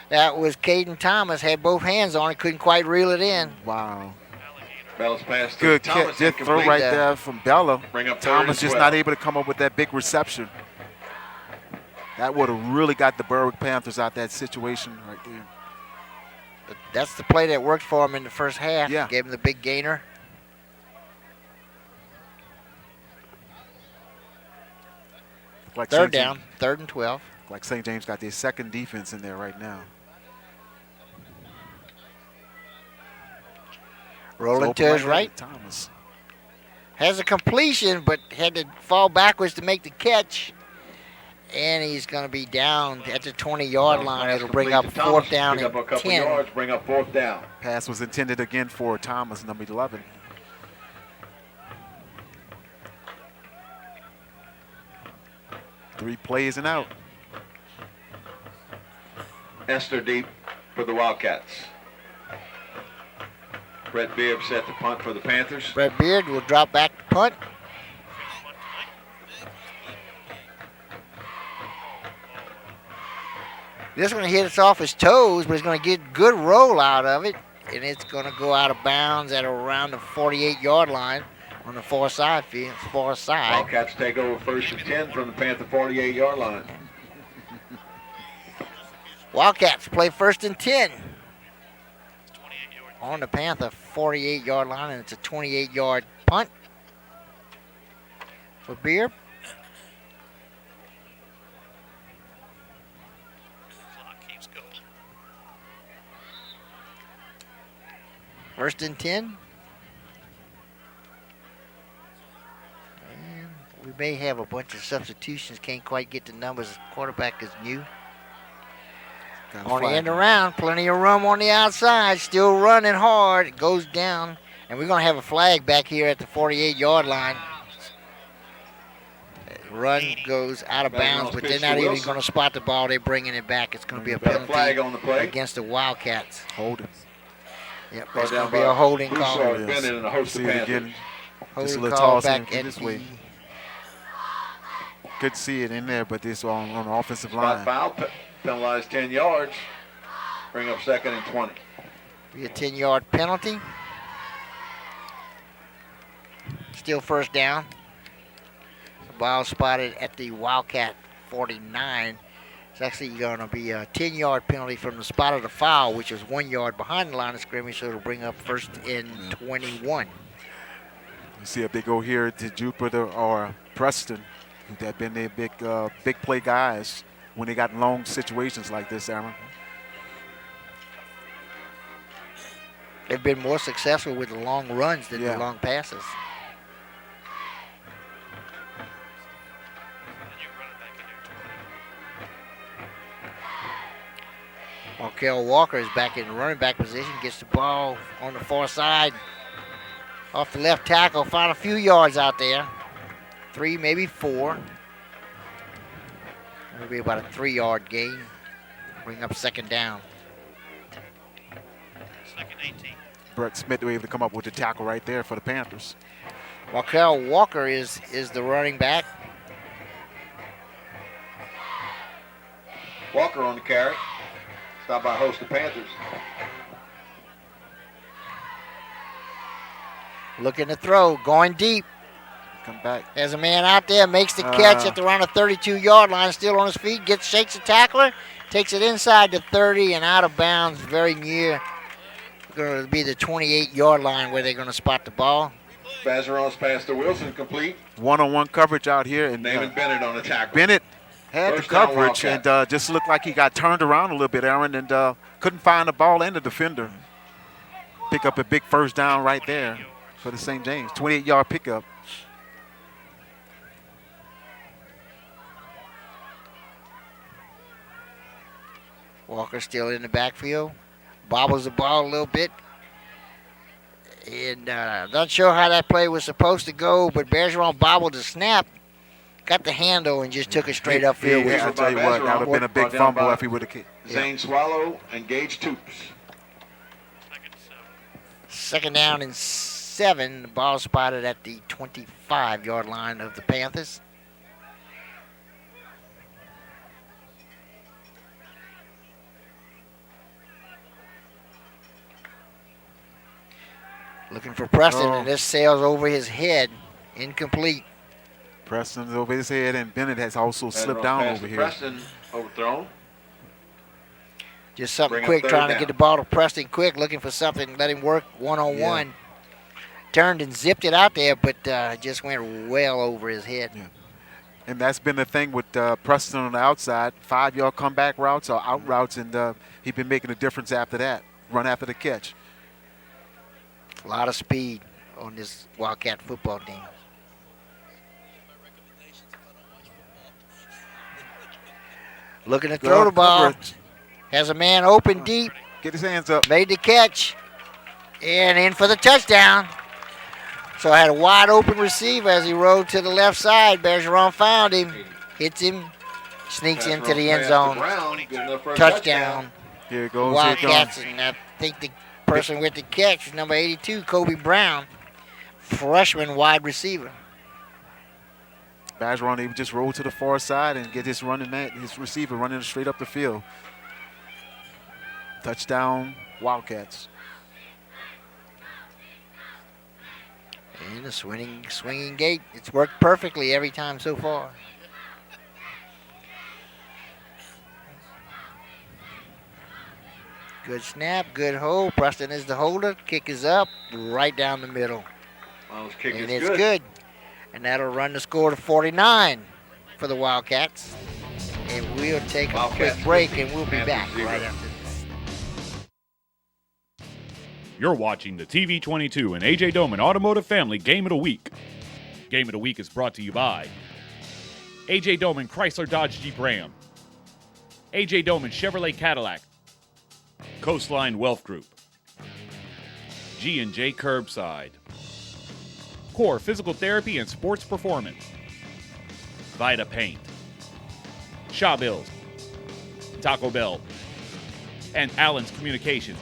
That was Caden Thomas. Had both hands on it. Couldn't quite reel it in. Wow. Bell's pass to Good Thomas. good throw incomplete. right there from Bella. Bring up third Thomas and just 12. not able to come up with that big reception. That would have really got the Berwick Panthers out that situation right there. But that's the play that worked for him in the first half. Yeah. Gave him the big gainer. Like Third St. down, 3rd and 12. Like St. James got their second defense in there right now. Rolling It's to open his right. Thomas. Has a completion, but had to fall backwards to make the catch. And he's going to be down at the 20-yard line. It'll bring up Complete to Thomas. 4th down Pick up a and couple 10. yards, bring up 4th down. Pass was intended again for Thomas, number 11. Three plays and out. Esther deep for the Wildcats. Brett Beard set the punt for the Panthers. Brett Beard will drop back to punt. This one hit us off his toes, but he's going to get good roll out of it. And it's going to go out of bounds at around the 48-yard line on the far side. Wildcats take over 1st and 10 from the Panther 48-yard line. Wildcats play 1st and 10 on the Panther 48-yard line, and it's a 28-yard punt for Beer. Clock keeps going. 1st and 10. And we may have a bunch of substitutions. Can't quite get the numbers. Quarterback is new. On the end around, plenty of room on the outside. Still running hard. It goes down. And we're going to have a flag back here at the 48-yard line. Run goes out of bounds, but they're not even going to spot the ball. They're bringing it back. It's going to be a penalty flag on the play against the Wildcats. Holding. Yep, Called it's going down to be by a holding Broussard, call. Bennett, and a host of See it Panthers. again. Just a Holding little call toss back in at this the way. Could see it in there, but this on the offensive Spot line. foul, penalized 10 yards. Bring up 2nd and 20. Be a 10-yard penalty. Still 1st down. The ball spotted at the Wildcat 49. It's actually going to be a 10-yard penalty from the spot of the foul, which is 1 yard behind the line of scrimmage, so it'll bring up 1st and 21. You see if they go here to Jupiter or Preston, that been their big play guys when they got long situations like this, Aaron. They've been more successful with the long runs than the long passes. And you run it back in there. Markel Walker is back in the running back position, gets the ball on the far side. Off the left tackle, found a few yards out there. 3, maybe 4. It'll be about a 3-yard gain. Bring up 2nd down. 2nd 18. Brett Smith was able to come up with the tackle right there for the Panthers. Markel Walker is the running back. Walker on the carry. Stop by host of Panthers. Looking to throw, going deep. Come back. There's a man out there, makes the catch at around the 32-yard line, still on his feet, shakes the tackler, takes it inside the 30 and out of bounds, very near. Going to be the 28-yard line where they're going to spot the ball. Bazaron's pass to Wilson complete. One-on-one coverage out here. And Naaman Bennett on the tackle. Bennett had First the down, coverage and Wildcats. just looked like he got turned around a little bit, Aaron, and couldn't find the ball and the defender. Pick up a big 1st down right there for the St. James. 28-yard pickup. Walker still in the backfield. Bobbles the ball a little bit. And not sure how that play was supposed to go, but Bergeron bobbled the snap, got the handle, and just took it straight upfield. Yeah, I'll tell you what, that would have been a big fumble if he would have kicked. Zane Swallow and Gage Toops. 2nd down and 7. The ball spotted at the 25-yard line of the Panthers. Looking for Preston, and this sails over his head. Incomplete. Preston's over his head, and Bennett has also slipped down over here. Preston overthrown. Just something Bring up quick, third trying to down. get the ball to Preston quick, looking for something, let him work one-on-one. Turned and zipped it out there, but just went well over his head. Yeah. And that's been the thing with Preston on the outside. 5-yard comeback routes or out routes, and he's been making a difference after that. Run after the catch. A lot of speed on this Wildcat football team. Looking to throw the ball. Coverage. Has a man open deep. Get his hands up. Made the catch. And in for the touchdown. So I had a wide open receiver as he rode to the left side. Bergeron found him. Hits him. Sneaks into the end zone. Touchdown. Here it goes. Wildcats. Here it And I think the person with the catch is number 82, Kobe Brown. Freshman wide receiver. Bergeron able to just roll to the far side and get his running man, his receiver running straight up the field. Touchdown, Wildcats. And a swinging gate. It's worked perfectly every time so far. Good snap, good hold. Preston is the holder. Kick is up, right down the middle. Well, his kick And is it's good. And that'll run the score to 49 for the Wildcats. And we'll take a Wildcats quick break 50, and we'll be Panthers back 0. right after this. You're watching the TV22 and AJ Doman Automotive Family Game of the Week. Game of the Week is brought to you by AJ Doman Chrysler Dodge Jeep Ram, AJ Doman Chevrolet Cadillac, Coastline Wealth Group, G&J Curbside, Core Physical Therapy and Sports Performance, Vita Paint, Shaw Bills, Taco Bell, and Allen's Communications.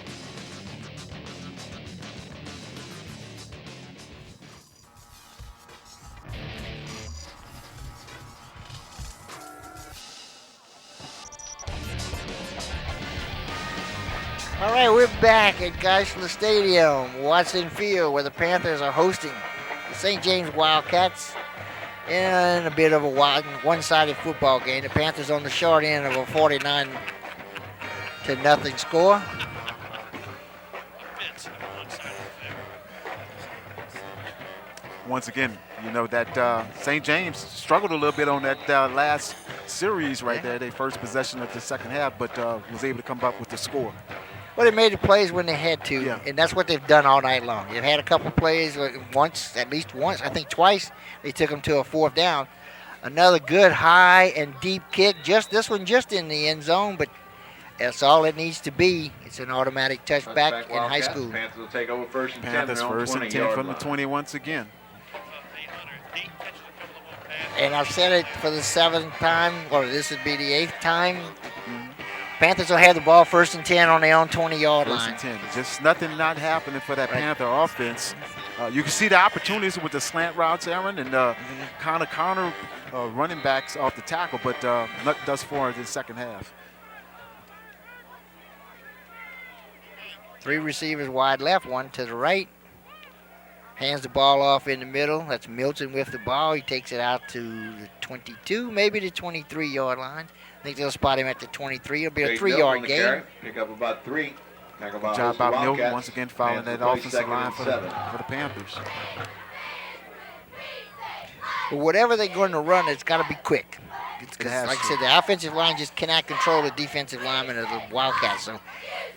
All right, we're back at Geisler Stadium, Watson Field, where the Panthers are hosting the St. James Wildcats in a bit of a one-sided football game. The Panthers on the short end of a 49-0 score. Vince on one side of the field. Once again, you know that St. James struggled a little bit on that last series right there, their first possession of the second half, but was able to come up with the score. Well, they made the plays when they had to, Yeah. and that's what they've done all night long. They've had a couple plays, at least once, I think twice, they took them to a fourth down. Another good high and deep kick, this one just in the end zone, but that's all it needs to be. It's an automatic touchback in high school. Panthers will take over first and 10. Panthers They're on first and 10 20-yard from the line. 20 once again. 800. He catches a couple of one pass. And I've said it for the 7th time, or this would be the 8th time. Panthers will have the ball first and 10 on their own 20-yard First line. and 10. Just nothing not happening for that Right. Panther offense. You can see the opportunities with the slant routes, Aaron, and kind of counter running backs off the tackle, but not thus far in the second half. 3 receivers wide left, 1 to the right. Hands the ball off in the middle. That's Milton with the ball. He takes it out to the 22, maybe the 23-yard line. I think they'll spot him at the 23. It'll be a Jake Milton 3-yard on the gain. carry. Pick up about 3. Tackle by Good job the by Milton Wildcats. once again following Panthers that play offensive second line and for 7. the Panthers. But whatever they're going to run, it's got to be quick. It has Like I to. said, the offensive line just cannot control the defensive linemen of the Wildcats. So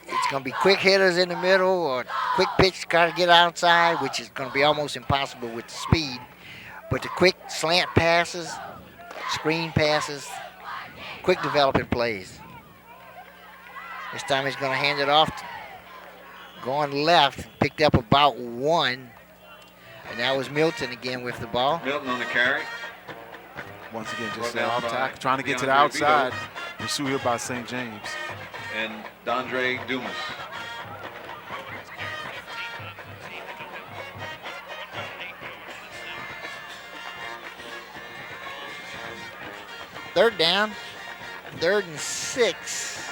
it's going to be quick hitters in the middle or quick pitch, got to get outside, which is going to be almost impossible with the speed. But the quick slant passes, screen passes, quick developing plays. This time he's going to hand it off, going left, picked up about 1. And that was Milton again with the ball. Milton on the carry. Once again, just Brought down off by tackle, trying to get to the DeAndre outside. Pursued here by St. James. And Dondre Dumas. Third down, 3rd and 6.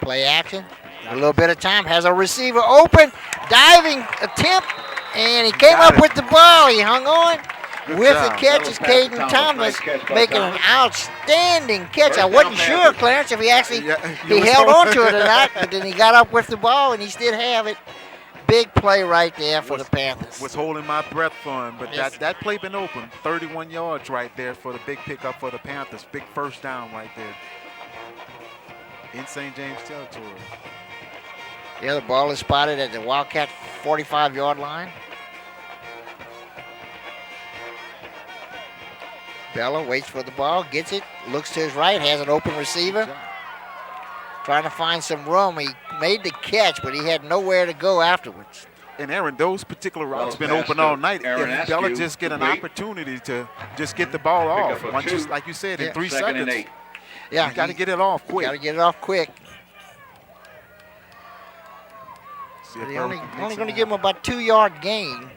Play action. A little bit of time. Has a receiver open. Diving attempt. And he came up with the ball. He hung on. Good with job. the catch is Caden Thomas making an outstanding catch. I wasn't sure, Clarence, if he actually he held on to it or not, but then he got up with the ball and he did have it. Big play right there for the Panthers. Was holding my breath for him, but Yes. that play been open. 31 yards right there for the big pickup for the Panthers. Big first down right there in St. James territory. Yeah, the ball is spotted at the Wildcat 45-yard line. Bella waits for the ball, gets it, looks to his right, has an open receiver. Trying to find some room. He made the catch, but he had nowhere to go afterwards. And Aaron, those particular routes been open all night. If Bella just get an opportunity to just get the ball off, once you, like you said, in 3 seconds, Yeah, you got to get it off quick. Got to get it off quick. See if They're Berwick only can going mix to it give him about 2-yard gain.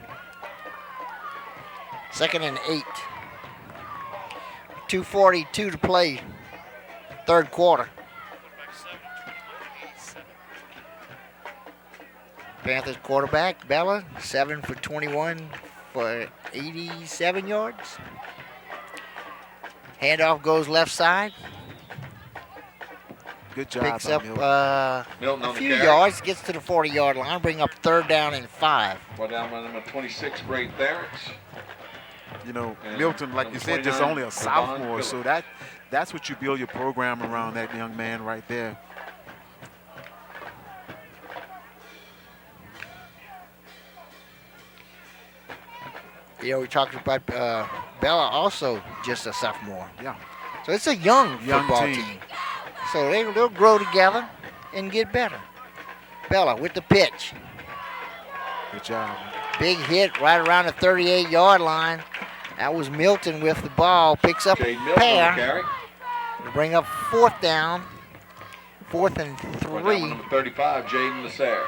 2nd and 8. 2:42 to play. Third quarter. Panthers quarterback, Bella, 7 for 21 for 87 yards. Handoff goes left side. Good job. Picks by up Milton. a few yards, gets to the 40-yard line, bring up 3rd down and 5. Well, down by number 26, Great Barrett. You know, And Milton, like you said, just 29, only a Devon sophomore, Phillips. so that's what you build your program around, that young man right there. You know, we talked about Bella, also just a sophomore. Yeah. So it's a young football team. team. So they'll grow together and get better. Bella with the pitch. Good job. Big hit right around the 38-yard line. That was Milton with the ball. Picks up a Jade Milton on the pair carry. to bring up 4th down. 4th and Well, down 3. by number 35, Jaden Lasser.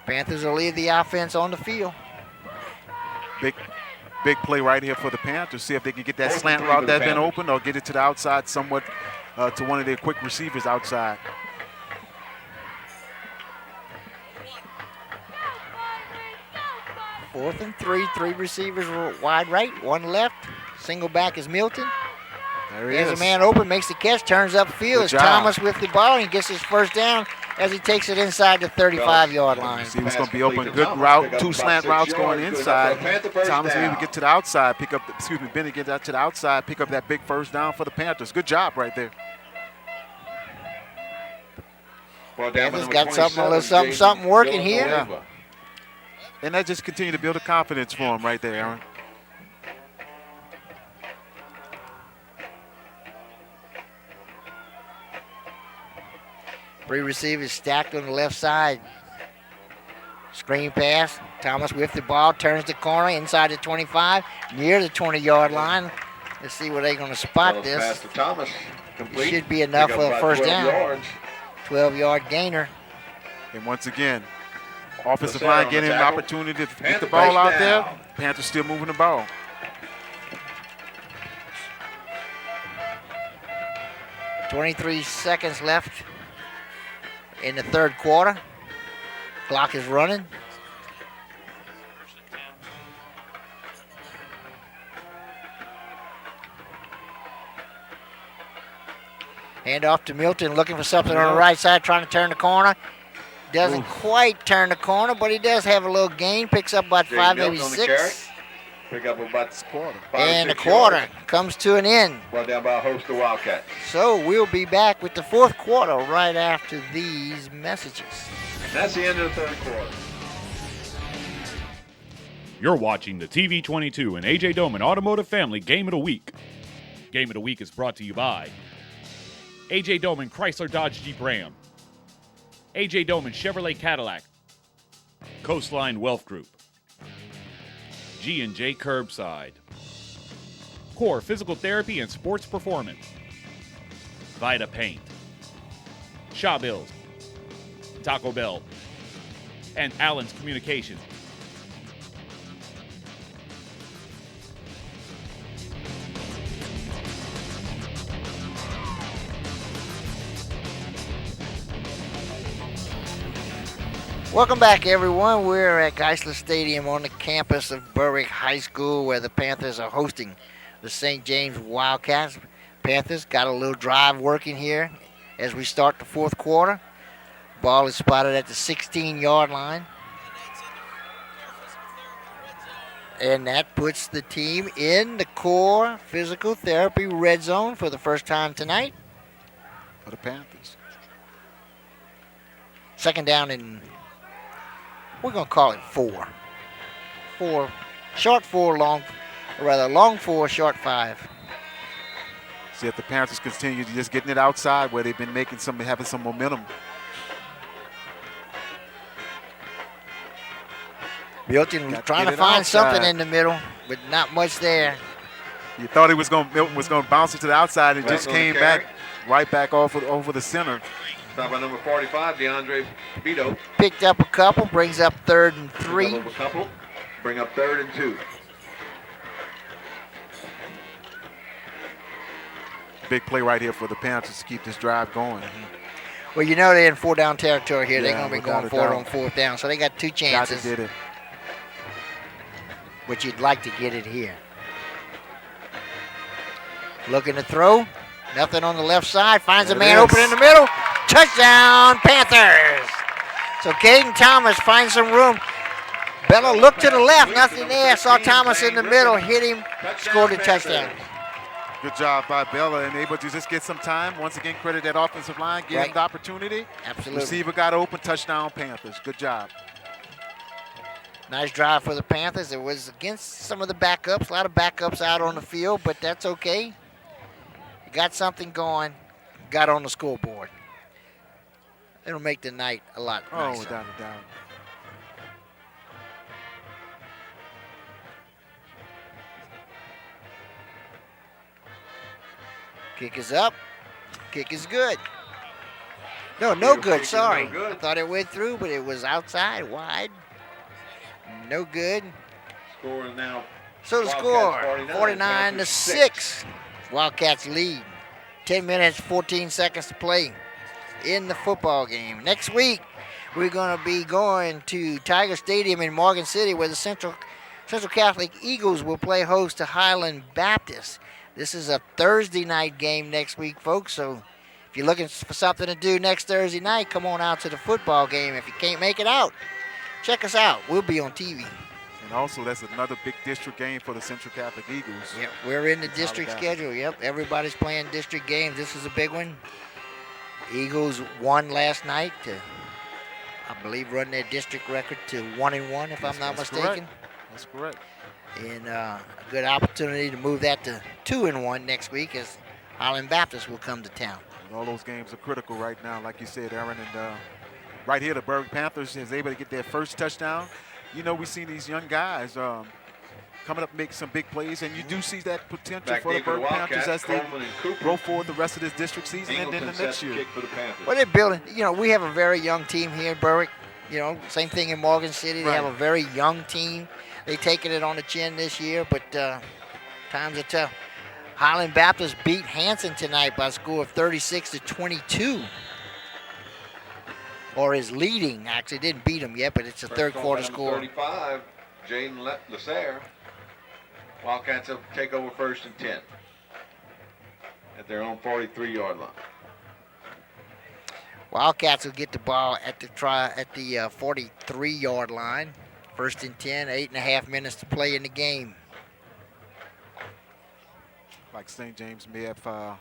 Panthers will lead the offense on the field. Big play right here for the Panthers. See if they can get that Fourth slant and 3 route for the that's been Panthers. open or get it to the outside somewhat to one of their quick receivers outside. Fourth and 3. 3 receivers wide right, 1 left. Single back is Milton. There he There's is. a man open, makes the catch, turns upfield. Good It's job. Thomas with the ball, and he gets his 1st down as he takes it inside the 35-yard line. See what's going to be Pass open. complete to Good Thomas. route, Pick up 2 about slant 6 routes going yards. Good enough inside. for a Panther first Thomas down. able to get to the outside, Bennett get that to the outside, pick up that big 1st down for the Panthers. Good job right there. Well, down by Panthers number got something, a little 27, something Jaden working here. Villanueva. And that just continue to build a confidence for him right there, Aaron. Three receivers stacked on the left side. Screen pass. Thomas with the ball, turns the corner inside the 25, near the 20-yard line. Let's see where they're going to spot Pass this. to Thomas. Complete. Should be enough Pick up for a about 1st 12 down. yards. 12-yard gainer. And once again, offensive Lasser line on getting the an tackle. opportunity to get Panther the ball first out down. there. Panthers still moving the ball. .23 seconds left in the 3rd quarter. Clock is running. Hand off to Milton, looking for something on the right side, trying to turn the corner. Doesn't quite turn the corner, but he does have a little gain. Picks up about Jay 5, Milton maybe on the carry. 6. Pick up about Quarter. 5 or And the 6 quarter yards. comes to an end. Well, down by a host of Wildcats. So we'll be back with the 4th quarter right after these messages. That's the end of the 3rd quarter. You're watching the TV22 and AJ Doman Automotive Family Game of the Week. Game of the Week is brought to you by AJ Doman Chrysler Dodge Jeep Ram, AJ Doman Chevrolet Cadillac, Coastline Wealth Group, G&J Curbside, Core Physical Therapy and Sports Performance, Vita Paint, Shaw Bills, Taco Bell, and Allen's Communications. Welcome back, everyone. We're at Geisler Stadium on the campus of Berwick High School where the Panthers are hosting the St. James Wildcats. Panthers got a little drive working here as we start the fourth quarter. Ball is spotted at the 16-yard line. And that puts the team in the core physical therapy red zone for the first time tonight. For the Panthers. Second down and we're going to call it 4. 4, short 4, long, or rather long 4, short 5. See if the Panthers continue to just getting it outside where they've been having some momentum. Milton was trying to find something in the middle, but not much there. You thought Milton was going to bounce it to the outside and just came back right back over the center. Stop by number 45, DeAndre Vito. Picked up a couple, brings up 3rd and 3. Pick up a couple, bring up 3rd and 2. Big play right here for the Panthers to keep this drive going. Well, you know they're in 4-down territory here. They're going to be without going a for it doubt. on 4th down, so they got 2 chances. Did it. But you'd like to get it here. Looking to throw. Nothing on the left side. Finds a man open in the middle. Touchdown, Panthers. So Caden Thomas finds some room. Bella looked to the left. Nothing there. Saw Thomas in the middle. Hit him. Scored a touchdown. Good job by Bella and able to just get some time. Once again, credit that offensive line. Give him the opportunity. Absolutely. Receiver got open. Touchdown, Panthers. Good job. Nice drive for the Panthers. It was against some of the backups. A lot of backups out on the field, but that's okay. Got something going. Got on the scoreboard. It'll make the night a lot nicer. Oh, without a doubt. Kick is up. Kick is good. No good. Sorry. No good. I thought it went through, but it was outside, wide. No good. Score is now. So the score, 49-6. Wildcats lead. 10 minutes, 14 seconds to play in the football game. Next week, we're going to be going to Tiger Stadium in Morgan City where the Central Catholic Eagles will play host to Highland Baptist. This is a Thursday night game next week, folks, so if you're looking for something to do next Thursday night, come on out to the football game. If you can't make it out, check us out. We'll be on TV. And also, that's another big district game for the Central Catholic Eagles. Yep, we're in the district schedule. Yep, everybody's playing district games. This is a big one. Eagles won last night to, I believe, run their district record to 1-1, if I'm not mistaken. Correct. That's correct. And a good opportunity to move that to 2-1 next week as Highland Baptist will come to town. And all those games are critical right now, like you said, Aaron. And right here, the Berwick Panthers is able to get their first touchdown. You know, we've seen these young guys coming up, make some big plays, and you do see that potential for the Berwick Panthers as they go forward the rest of this district season and then the next year. Well, they're building. You know, we have a very young team here in Berwick. You know, same thing in Morgan City. They have a very young team. They taking it on the chin this year, but times are tough. Highland Baptist beat Hanson tonight by a score of 36-22. Or is leading. Actually, didn't beat them yet, but it's a third quarter score. 35, Jaden Lasser. Wildcats will take over 1st and 10 at their own 43-yard line. Wildcats will get the ball at the 43-yard line. 1st and 10, 8.5 minutes to play in the game. Like St. James may have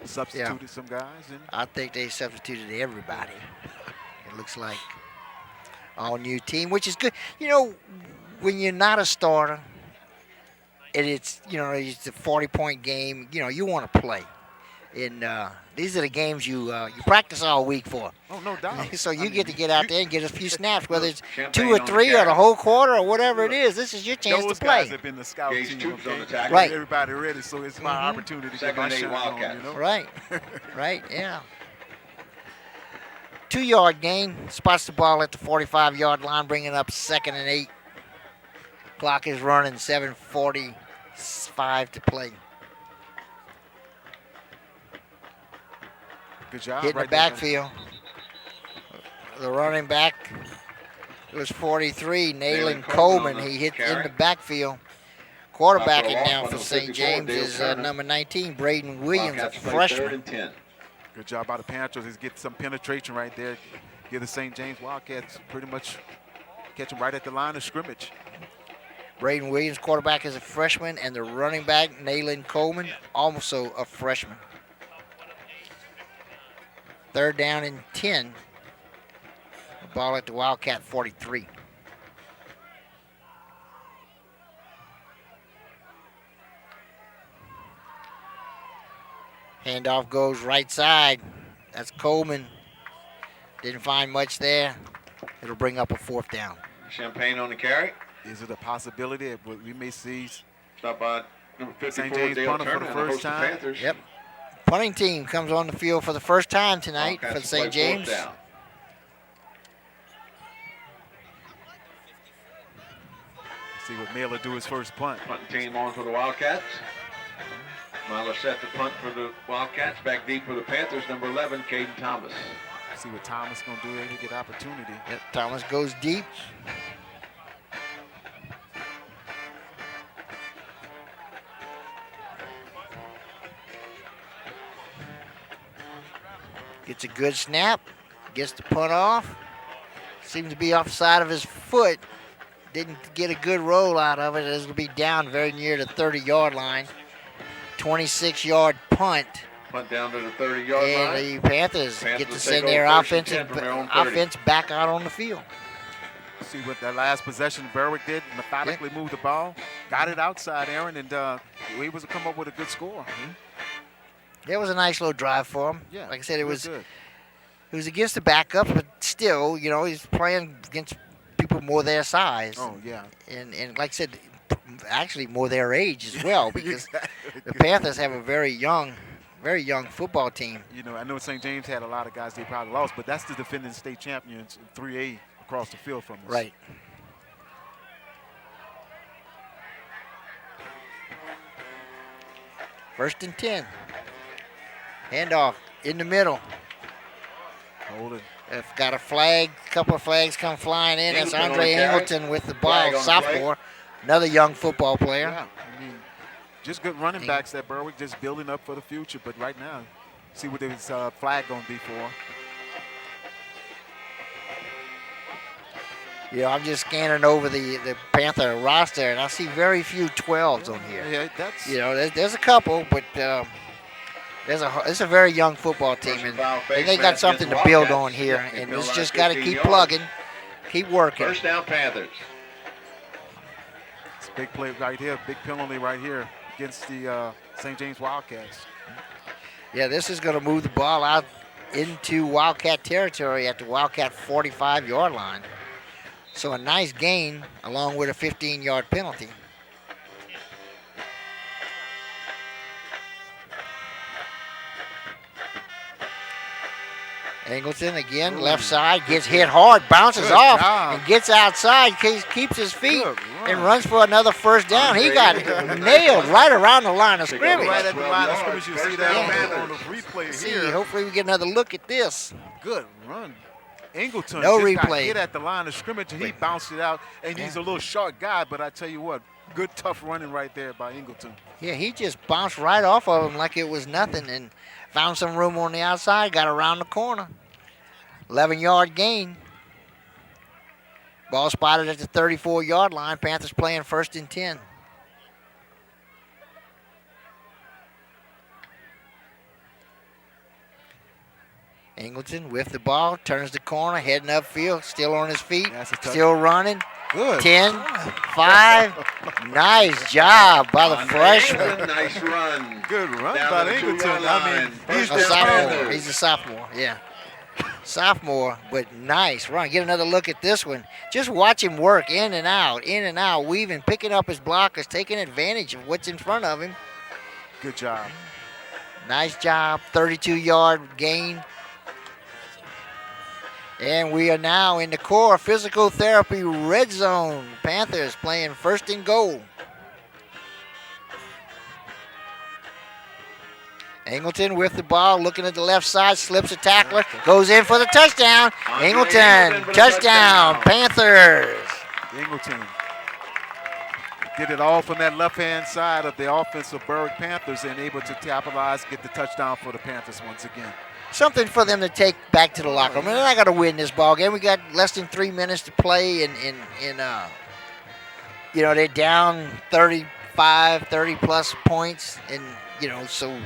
substituted some guys. And I think they substituted everybody. It looks like all new team, which is good. You know, when you're not a starter, and it's a 40-point game, you know, you want to play. And these are the games you practice all week for. Oh, no doubt. So you get to get out there and get a few snaps, whether it's 2 or 3 or the whole quarter or whatever it is. This is your chance to play. Those guys have been the scout team. Okay? Right. Everybody ready, so it's my opportunity to get my shot on, you know? Right, right, yeah. 2-yard gain, spots the ball at the 45-yard line, bringing up 2nd and 8. Clock is running, 7:45 to play. Good job. Hitting the backfield. The running back was 43, Nayland Coleman. He hit in the backfield. Quarterbacking now for St. James is number 19, Braden Williams, a freshman. Good job by the Panthers. Is get some penetration right there. Give the St. James Wildcats pretty much catch them right at the line of scrimmage. Braden Williams, quarterback, is a freshman, and the running back, Nayland Coleman, also a freshman. 3rd down and 10. The ball at the Wildcat 43. Handoff goes right side. That's Coleman. Didn't find much there. It'll bring up a 4th down. Champagne on the carry. Is it a possibility that we may see Stop by number 54, St. James Dale punter for Turner, the and the first host of time? Panthers. Yep. Punting team comes on the field for the first time tonight Wildcats for play St. James. 4th down. See what Miller do his first punt. Punting team on for the Wildcats. Myler set the punt for the Wildcats. Back deep for the Panthers, number 11, Caden Thomas. See what Thomas gonna do there to get opportunity. Yep. Thomas goes deep. Gets a good snap. Gets the punt off. Seems to be off the side of his foot. Didn't get a good roll out of it. It'll be down very near the 30-yard line. 26-yard punt. Punt down to the 30-yard line. And the Panthers get to take send over their 1st and 10 from their own 30. offense back out on the field. See what that last possession Berwick did, methodically moved the ball, got it outside, Aaron, and he was to come up with a good score. It was a nice little drive for him. Yeah, like I said, it was good. It was against the backups, but still, you know, he's playing against people more their size. Oh, yeah. And like I said, actually more their age as well, because the Panthers have a very young football team. You know, I know St. James had a lot of guys they probably lost, but that's the defending state champions in 3A across the field from us. Right. First and 10. Handoff in the middle. Hold it. Got a flag, a couple of flags come flying in. That's Andre Angleton with the ball, sophomore. Another young football player. Yeah, I mean, just good running backs that Berwick just building up for the future. But right now, see what this flag going to be for. Yeah, I'm just scanning over the Panther roster, and I see very few 12s on here. Yeah, that's. You know, there's a couple, but it's a very young football team, and they got something to build on here, and it's just got to keep plugging, keep working. First down, Panthers. It's a big play right here, big penalty right here against the St. James Wildcats. Yeah, this is going to move the ball out into Wildcat territory at the Wildcat 45-yard line. So a nice gain along with a 15-yard penalty. Angleton again, left side, gets hit hard, bounces off, and gets outside, keeps his feet, and runs for another first down. He got nailed right around the line of scrimmage. Right at the line of scrimmage, you see that on the replay here. Hopefully we get another look at this. Good run. Angleton no just replay. got hit at the line of scrimmage, and he bounced it out, and he's a little short guy, but I tell you what, good, tough running right there by Angleton. Yeah, he just bounced right off of him like it was nothing and found some room on the outside, got around the corner. 11-yard gain. Ball spotted at the 34-yard line. Panthers playing first and 10. Angleton with the ball, turns the corner, heading upfield, still on his feet, still running. Good. 10, 5. Nice job by the freshman. Nice run. Good run by Angleton. I mean, He's a sophomore. He's a sophomore, yeah. Sophomore, but nice run. Get another look at this one. Just watch him work in and out, weaving, picking up his blockers, taking advantage of what's in front of him. Good job. Nice job. 32-yard gain. And we are now in the core physical therapy red zone. Panthers playing first and goal. Angleton with the ball, looking at the left side, slips a tackler, goes in for the touchdown. Angleton, touchdown, Panthers. Angleton did it all from that left-hand side of the offensive Berwick Panthers and able to capitalize, get the touchdown for the Panthers once again. Something for them to take back to the locker room. They're not going to win this ball game. We got less than 3 minutes to play, and they're down 35, 30-plus points, and, so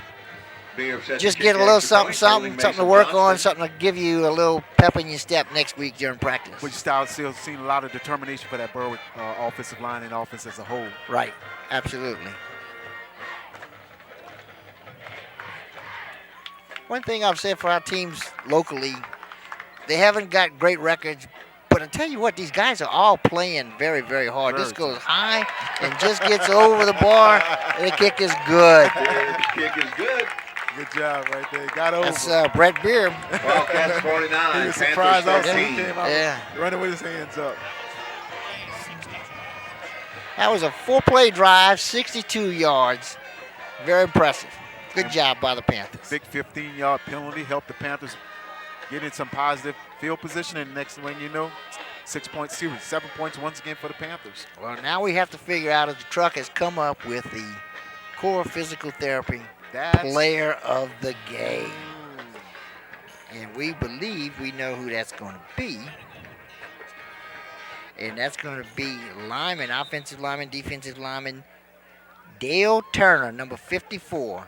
just get a little something to work on, something to give you a little pep in your step next week during practice. But you start still seeing a lot of determination for that Berwick offensive line and offense as a whole. Right, absolutely. One thing I've said for our teams locally, they haven't got great records, but I tell you what, these guys are all playing very, very hard. This goes high and just gets over the bar, and the kick is good. The kick is good. Good job right there. Got over. That's Brett Beer. Wildcats 49. He was surprised also. He 13. came out running with his hands up. That was a 4-play drive, 62 yards. Very impressive. Good job by the Panthers. Big 15-yard penalty helped the Panthers get in some positive field position, and next thing you know, 6 points, 7 points once again for the Panthers. Well, now we have to figure out if the truck has come up with the core physical therapy player of the game. And we believe we know who that's going to be. And that's going to be lineman, offensive lineman, defensive lineman, Dale Turner, number 54.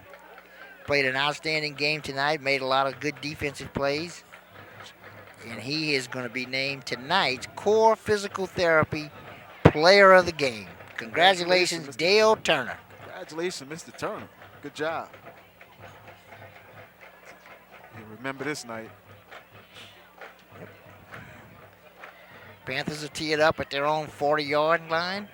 Played an outstanding game tonight, made a lot of good defensive plays. And he is going to be named tonight's core physical therapy player of the game. Congratulations, Dale Turner. Congratulations, Mr. Turner. Good job. You remember this night. Panthers will tee it up at their own 40-yard line.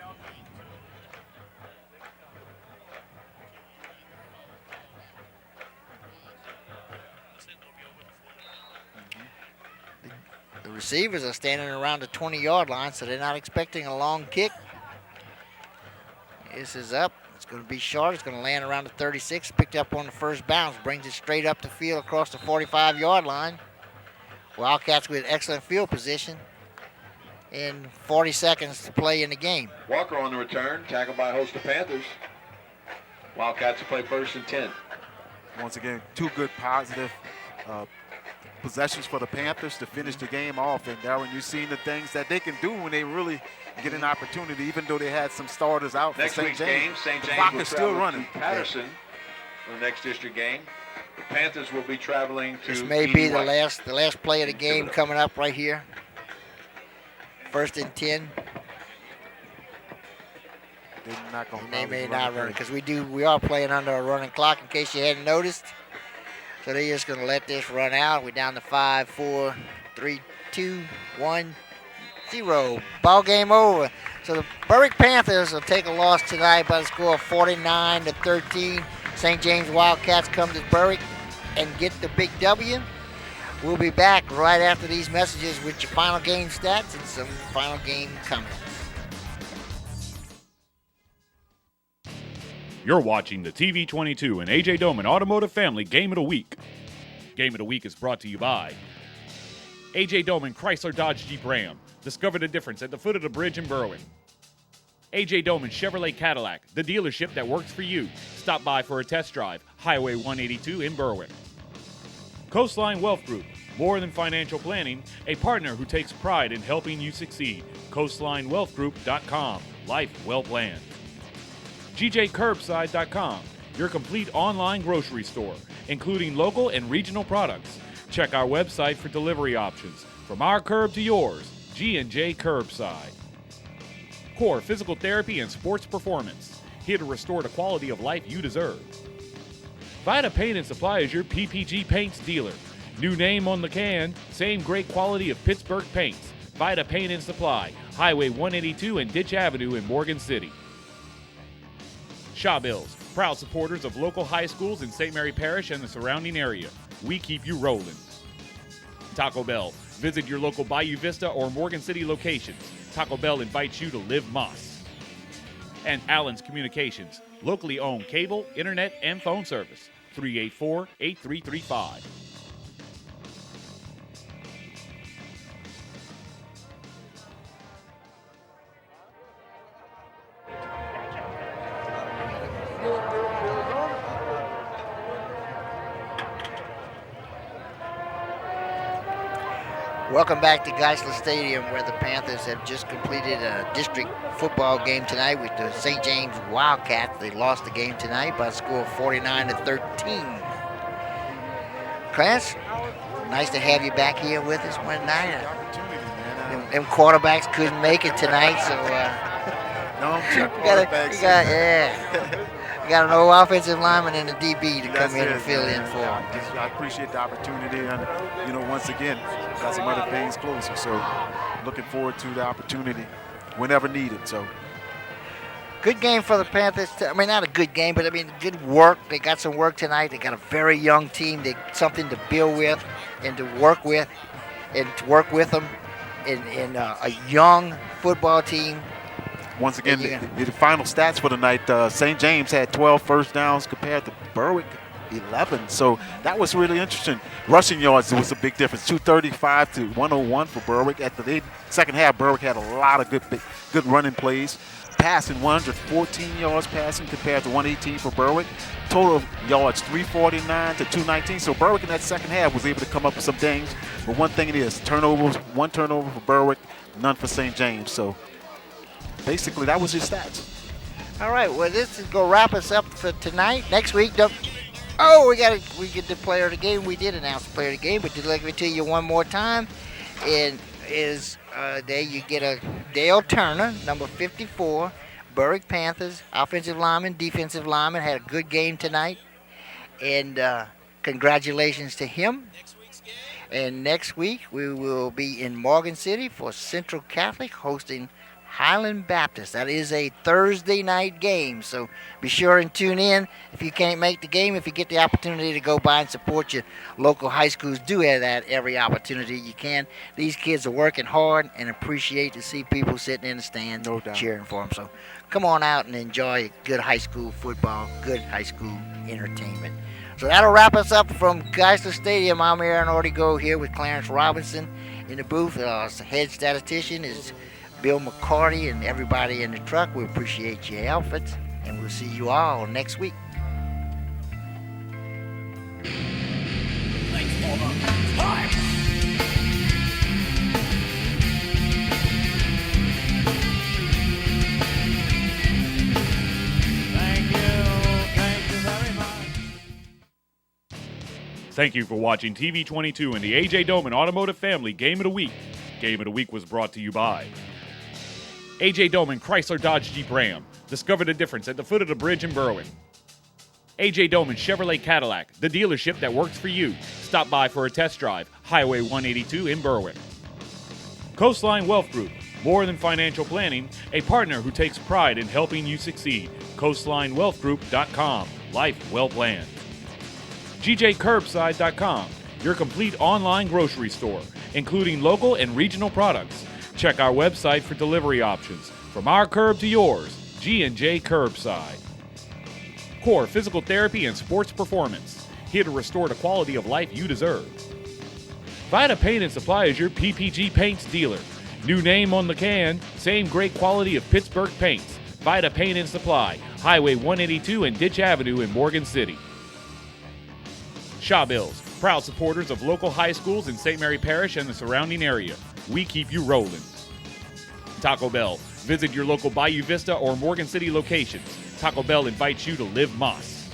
The receivers are standing around the 20-yard line, so they're not expecting a long kick. This is up. It's going to be short. It's going to land around the 36. Picked up on the first bounce. Brings it straight up the field across the 45-yard line. Wildcats with excellent field position. And 40 seconds to play in the game. Walker on the return, tackled by a host of Panthers. Wildcats will play first and 10. Once again, two good positive possessions for the Panthers to finish the game off. And Darren, you've seen the things that they can do when they really get an opportunity, even though they had some starters out next for St. week's James. game, St. The James clock will is still running. to Patterson for the next district game. The Panthers will be traveling to This may be the West. last play of the game coming up right here. First and 10. They're not going They may not run it because we are playing under a running clock in case you hadn't noticed. So they're just going to let this run out. We're down to 5, 4, 3, 2, 1, 0. Ball game over. So the Berwick Panthers will take a loss tonight by the score of 49-13. St. James Wildcats come to Berwick and get the big W. We'll be back right after these messages with your final game stats and some final game comments. You're watching the TV22 and AJ Doman Automotive Family Game of the Week. Game of the Week is brought to you by AJ Doman Chrysler Dodge Jeep Ram. Discover the difference at the foot of the bridge in Berwick. AJ Doman Chevrolet Cadillac, the dealership that works for you. Stop by for a test drive. Highway 182 in Berwick. Coastline Wealth Group, more than financial planning, a partner who takes pride in helping you succeed. CoastlineWealthGroup.com. Life well planned. GJCurbside.com, your complete online grocery store, including local and regional products. Check our website for delivery options. From our curb to yours, G&J Curbside. Core Physical Therapy and Sports Performance, here to restore the quality of life you deserve. Vita Paint and Supply is your PPG Paints dealer. New name on the can, same great quality of Pittsburgh paints. Vita Paint and Supply, Highway 182 and Ditch Avenue in Morgan City. Shaw Bills, proud supporters of local high schools in St. Mary Parish and the surrounding area. We keep you rolling. Taco Bell, visit your local Bayou Vista or Morgan City locations. Taco Bell invites you to live Moss. And Allen's Communications, locally owned cable, internet, and phone service. 384-8335. Welcome back to Geisler Stadium, where the Panthers have just completed a district football game tonight with the St. James Wildcats. They lost the game tonight by a score of 49-13. Clarence, nice to have you back here with us one night. Them quarterbacks couldn't make it tonight, so you got an old offensive lineman and a DB to come in and fill in for him. I appreciate the opportunity, and once again, got some other things closer. So, looking forward to the opportunity whenever needed. So, good game for the Panthers. I mean, not a good game, but I mean, good work. They got some work tonight. They got a very young team. They something to build with, and to work with, them in a young football team. Once again, the final stats for the night, St. James had 12 first downs compared to Berwick 11. So that was really interesting. Rushing yards was a big difference, 235 to 101 for Berwick. At the second half, Berwick had a lot of good running plays. Passing 114 yards passing compared to 118 for Berwick. Total yards 349 to 219. So Berwick in that second half was able to come up with some things. But one thing it is, turnovers, one turnover for Berwick, none for St. James. So basically, that was his stats. All right, well, this is going to wrap us up for tonight. Next week, we get the player of the game. We did announce the player of the game, but to let me tell you one more time, there you get a Dale Turner, number 54, Berwick Panthers, offensive lineman, defensive lineman, had a good game tonight, and congratulations to him. And next week, we will be in Morgan City for Central Catholic hosting Highland Baptist. That is a Thursday night game, so be sure and tune in. If you can't make the game, if you get the opportunity to go by and support your local high schools, do have that every opportunity you can. These kids are working hard and appreciate to see people sitting in the stands cheering for them. So come on out and enjoy good high school football, good high school entertainment. So that'll wrap us up from Geisler Stadium. I'm Aaron Ortigo here with Clarence Robinson in the booth. Our head statistician is Bill McCarty, and everybody in the truck. We appreciate your efforts, and we'll see you all next week. Thanks for the time. Thank you very much. Thank you for watching TV 22 and the A.J. Doman Automotive Family Game of the Week. Game of the Week was brought to you by A.J. Doman Chrysler Dodge Jeep Ram. Discover the difference at the foot of the bridge in Berwick. A.J. Doman Chevrolet Cadillac, the dealership that works for you. Stop by for a test drive. Highway 182 in Berwick. Coastline Wealth Group. More than financial planning, a partner who takes pride in helping you succeed. CoastlineWealthGroup.com. Life well planned. GJCurbside.com. Your complete online grocery store, including local and regional products. Check our website for delivery options. From our curb to yours, G&J Curbside. Core Physical Therapy and Sports Performance. Here to restore the quality of life you deserve. Vita Paint and Supply is your PPG Paints dealer. New name on the can, same great quality of Pittsburgh paints. Vita Paint and Supply, Highway 182 and Ditch Avenue in Morgan City. Shawbills, proud supporters of local high schools in St. Mary Parish and the surrounding area. We keep you rolling. Taco Bell. Visit your local Bayou Vista or Morgan City locations. Taco Bell invites you to live Moss.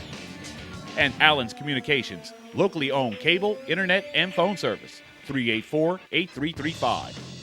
And Allen's Communications. Locally owned cable, internet, and phone service. 384-8335.